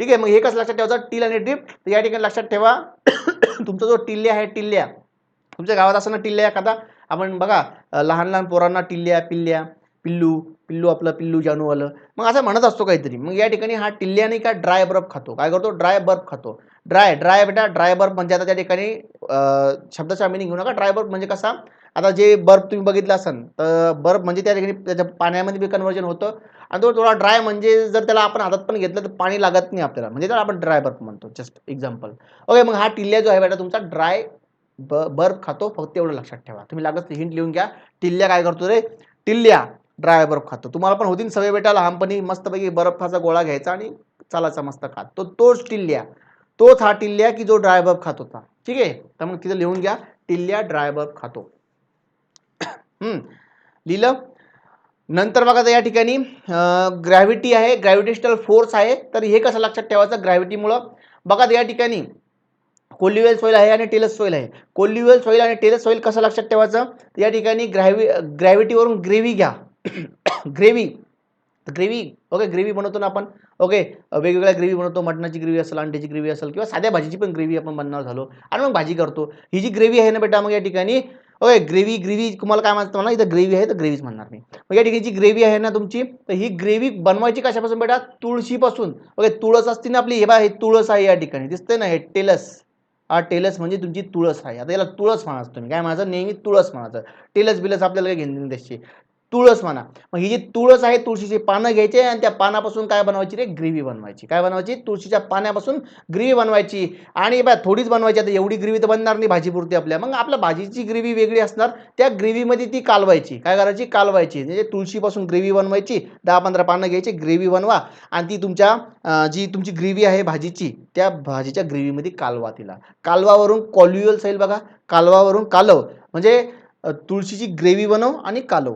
ठीक आहे, मग हे कसं लक्षात ठेवायचं, टिल आणि ड्रिफ्ट. तर या ठिकाणी लक्षात ठेवा तुमचा जो टिल्ल्या आहे, टिल्ल्या तुमच्या गावात असं ना, टिल्ल्या एखादा आपण बघा लहान लहान पोरांना टिल्ल्या, पिल्ल्या, पिल्लू, पिल्लू आपलं पिल्लू जानू आलं, मग असं म्हणत असतो काहीतरी. मग या ठिकाणी हा टिल्ल्या नाही का, ड्राय बर्फ खातो. काय करतो, ड्राय बर्फ खातो. ड्राय बेटा, ड्राय बर्फ म्हणजे आता त्या ठिकाणी शब्दाचा मिनिंग घेऊ नका. ड्राय बर्फ म्हणजे कसा, आता जे बर्फ तुम्ही बघितलं असाल, तर बर्फ म्हणजे त्या ठिकाणी त्याच्या पाण्यामध्ये बी कन्वर्जन होतं, आणि तो थोडा ड्राय म्हणजे जर त्याला आपण हातात पण घेतलं तर पाणी लागत नाही आपल्याला, म्हणजे त्याला आपण ड्राय बर्फ म्हणतो. Just example. ओके, मग हा टिल्ल्या जो आहे बेटा तुमचा ड्राय बर्फ खातो, फक्त एवढं लक्षात ठेवा. तुम्ही लागत हिंट लिहून घ्या. टिल्ल्या काय करतो रे, टिल्ल्या ड्राय बर्फ खातो. तुम्हाला पण होती सवय बेटा लहानपणी मस्तपैकी बर्फाचा गोळा घ्यायचा आणि चालायचा मस्त खात, तोच टिल्ल्या, तोच हा टिल्ल्या की जो ड्राय बर्फ खात होता. ठीक आहे, तर मग तिथं लिहून घ्या, टिल्ल्या ड्राय बर्फ खातो. लिहिलं. नंतर बघा या ठिकाणी ग्रॅव्हिटी आहे, ग्रॅव्हिटेशनल फोर्स आहे. तर हे कसं लक्षात ठेवायचं, ग्रॅव्हिटीमुळं बघा या ठिकाणी कोल्युअल सॉईल आहे आणि टेलस सॉईल आहे. कोल्युअल सॉईल आणि टेलस सॉईल कसं लक्षात ठेवायचं, या ठिकाणी ग्रॅव्हिटीवरून ग्रेव्ही घ्या. ग्रेव्ही तर ग्रेव्ही, ओके, ग्रेव्ही बनवतो ना आपण, ओके, वेगवेगळ्या ग्रेव्ही बनवतो, मटणाची ग्रेव्ही असेल, अंड्याची ग्रेव्ही असेल किंवा साध्या भाजीची पण ग्रेव्ही आपण बनणार झालो आणि मग भाजी करतो. ही जी ग्रेव्ही आहे ना बेटा, मग या ठिकाणी ओके, ग्रेव्ही तुम्हाला काय म्हणतो ना, इथं ग्रेव्ही आहे तर ग्रेव्हीच म्हणणार मी. मग या ठिकाणी जी ग्रेव्ही आहे ना तुमची, तर ही ग्रेव्ही बनवायची कशापासून बेटा, तुळशीपासून. ओके, तुळस असते ना आपली, हे बा, हे तुळस आहे या ठिकाणी, दिसतंय ना, हे टेलस. हा टेलस म्हणजे तुमची तुळस आहे. आता याला तुळस म्हणायचं, तुम्ही काय म्हणायचं, नेहमी तुळस म्हणायचं. टेलस बिलस आपल्याला काही घेणं त्याची, तुळस म्हणा. मग ही जी तुळस आहे, तुळशीची पानं घ्यायचे आणि त्या पानापासून काय बनवायची रे, ग्रेव्ही बनवायची. काय बनवायची, तुळशीच्या पाण्यापासून ग्रेव्ही बनवायची. आणि बा थोडीच बनवायची, आता एवढी ग्रेव्ही तर बनणार नाही भाजीपुरती आपल्या, मग आपल्या भाजीची ग्रेव्ही वेगळी असणार, त्या ग्रेव्हीमध्ये ती कालवायची. काय करायची, कालवायची. म्हणजे तुळशीपासून ग्रेव्ही बनवायची, 10-15 पानं घ्यायची, ग्रेव्ही बनवा आणि ती तुमच्या जी तुमची ग्रेव्ही आहे भाजीची, त्या भाजीच्या ग्रेव्हीमध्ये कालवा तिला. कालवावरून कॉल्युअल साईल बघा, कालवावरून कालव म्हणजे तुळशीची ग्रेव्ही बनव आणि कालव.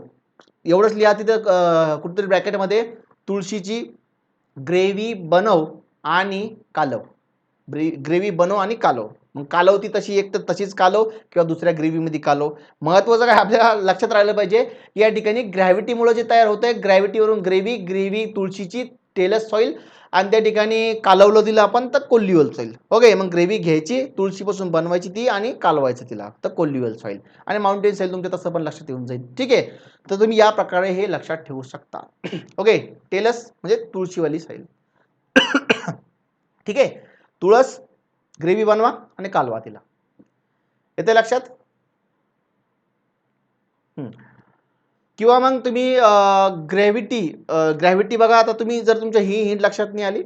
एवढंच लिहा तिथं कुठेतरी ब्रॅकेटमध्ये, तुळशीची ग्रेव्ही बनव आणि कालव. ग्रेव्ही बनव आणि कालव. मग कालव ती तशी, एक तर तशीच कालव किंवा दुसऱ्या ग्रेव्हीमध्ये कालव. महत्त्वाचं काय आपल्याला लक्षात राहिलं पाहिजे, या ठिकाणी ग्रॅव्हिटीमुळे जे तयार होतंय, ग्रॅव्हिटीवरून ग्रेव्ही, ग्रेव्ही तुळशीची, टेलस सॉईल आणि त्या ठिकाणी कालवलं दिलं आपण तर कोल्युअल सॉईल. ओके, मग ग्रेव्ही घ्यायची, तुळशीपासून बनवायची ती आणि कालवायचं तिला, तर कोल्युअल सॉईल. आणि माउंटेन सॉईल तुमच्या तसं पण लक्षात येऊन जाईल. ठीक आहे, तर तुम्ही या प्रकारे हे लक्षात ठेवू शकता. ओके, टेलस म्हणजे तुळशीवाली सॉईल. ठीक आहे, तुळस, ग्रेव्ही बनवा आणि कालवा तिला. येते लक्षात? किंवा मग तुम्ही ग्रॅव्हिटी बघा, आता तुम्ही जर तुमच्या ही हिंट लक्षात नाही आली,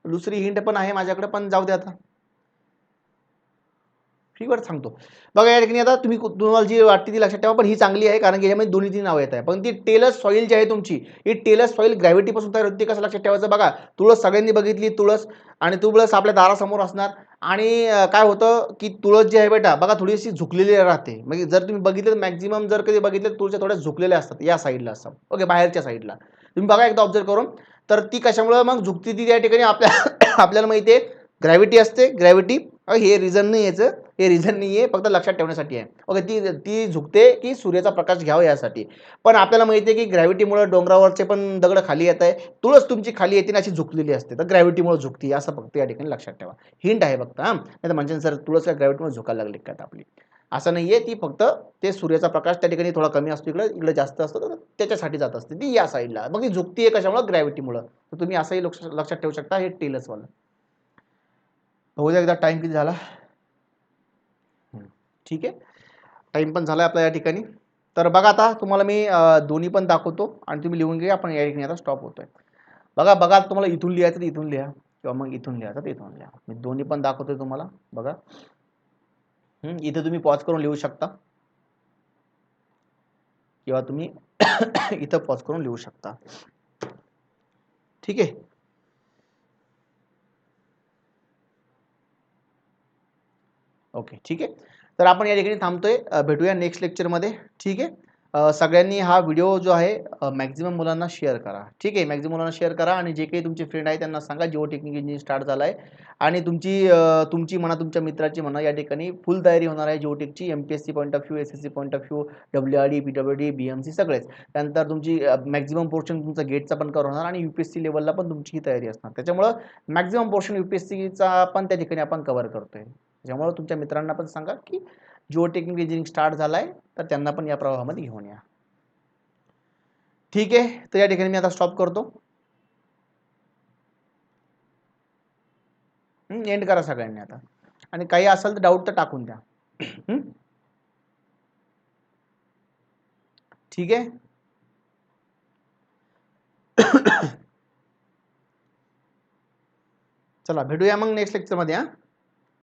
दुसरी हिंट पण आहे माझ्याकडे, पण जाऊ दे आता, फ्रीवर सांगतो. बघा या ठिकाणी आता तुम्हाला जी वाटते ती लक्षात ठेवा, पण ही चांगली आहे कारण की याच्यामध्ये दोन्ही तीन नावं येत आहे. पण ती टेलस सॉईल जी आहे तुमची, ही टेलस सॉईल ग्रॅव्हिटीपासून तयार होते. कसं लक्षात ठेवायचं बघा, तुळस सगळ्यांनी बघितली, तुळस, आणि तुळस आपल्या दारासमोर असणार. आणि काय होतं की तुळस जी आहे बेटा बघा, थोडीशी झुकलेली राहते. म्हणजे जर तुम्ही बघितलं, मॅक्झिमम जर कधी बघितलं, तुळशी थोड्या झुकलेल्या असतात, या साईडला असतात. ओके, बाहेरच्या साईडला तुम्ही बघा एकदा ऑब्झर्व करून. तर ती कशामुळे मग झुकती, ती त्या ठिकाणी आपल्या आपल्याला माहिती आहे ग्रॅव्हिटी असते, ग्रॅव्हिटी. हे रिझन नाही याचं, हे रिझन नाही आहे, फक्त लक्षात ठेवण्यासाठी आहे. ओके, ती ती झुकते की सूर्याचा प्रकाश घ्यावा यासाठी. पण आपल्याला माहिती आहे की ग्रॅव्हिटीमुळे डोंगरावरचे पण दगड खाली येत आहे, तुळस तुमची खाली येते अशी झुकलेली असते, तर ग्रॅव्हिटीमुळे झुकती, असं फक्त या ठिकाणी लक्षात ठेवा. हिंट आहे फक्त, हां. नाही तर म्हणजे सर तुळस ग्रॅव्हिटीमुळे झुकायला लागली का आपली, असं नाहीये. ती फक्त ते सूर्याचा प्रकाश त्या ठिकाणी थोडा कमी असतो, इकडे इकडे जास्त असतो, तर त्याच्यासाठी जात असते ती या साईडला. मग ती झुकतीये कशामुळे, ग्रॅव्हिटीमुळे. तर तुम्ही असंही लक्षात ठेवू शकता, हे टेलसवालं. बघू द्या एकदा टाइम किती झाला. ठीक आहे, टाइम पण झाला आपला या ठिकाणी. तर बघा आता तुम्हाला मी दोन्ही पण दाखवतो आणि तुम्ही लिहून घ्या, आपण या ठिकाणी आता स्टॉप होतोय. बघा बघा, तुम्हाला इथून लिहायचं तर इथून लिहा, किंवा मग इथून लिहायचं तर इथून लिहा. मी दोन्ही पण दाखवतोय तुम्हाला. बघा, इथे तुम्ही पॉज करून लिहू शकता किंवा तुम्ही इथं पॉज करून लिहू शकता. ठीक आहे, ओके, ठीक आहे. तर आपण या ठिकाणी थांबतोय, भेटूया नेक्स्ट लेक्चरमध्ये. ठीक आहे, सगळ्यांनी हा व्हिडिओ जो आहे मॅक्झिमम मुलांना शेअर करा. ठीक आहे, मॅक्झिमम मुलांना शेअर करा आणि जे काही तुमचे फ्रेंड आहे त्यांना सांगा जिओ टेक्निक इंजिनिअरिंग स्टार्ट झाला आहे. आणि तुमची म्हणा, तुमच्या मित्राची म्हणा, या ठिकाणी फुल तयारी होणार आहे जिओटेकची, MPSC point of view, SSC point of view, WRD, PWD, BMC सगळेच. त्यानंतर तुमची मॅक्झिमम पोर्शन तुमचा गेटचा पण कव्हर होणार आणि UPSC लेवलला पण तुमची ही तयारी असणार. त्याच्यामुळं मॅक्झिमम पोर्शन UPSCचा पण त्या ठिकाणी आपण कव्हर करतोय. त्याच्यामुळे तुमच्या मित्रांना पण सांगा की जिओ टेक्निक इंजिनिअरिंग स्टार्ट झालाय, तर त्यांना पण या प्रवाहामध्ये घेऊन या. ठीक आहे, तर या ठिकाणी मी आता स्टॉप करतो. एंड करा सगळ्यांनी आता, आणि काही असेल तर डाऊट तर टाकून द्या. ठीक आहे. चला भेटूया मग नेक्स्ट लेक्चरमध्ये.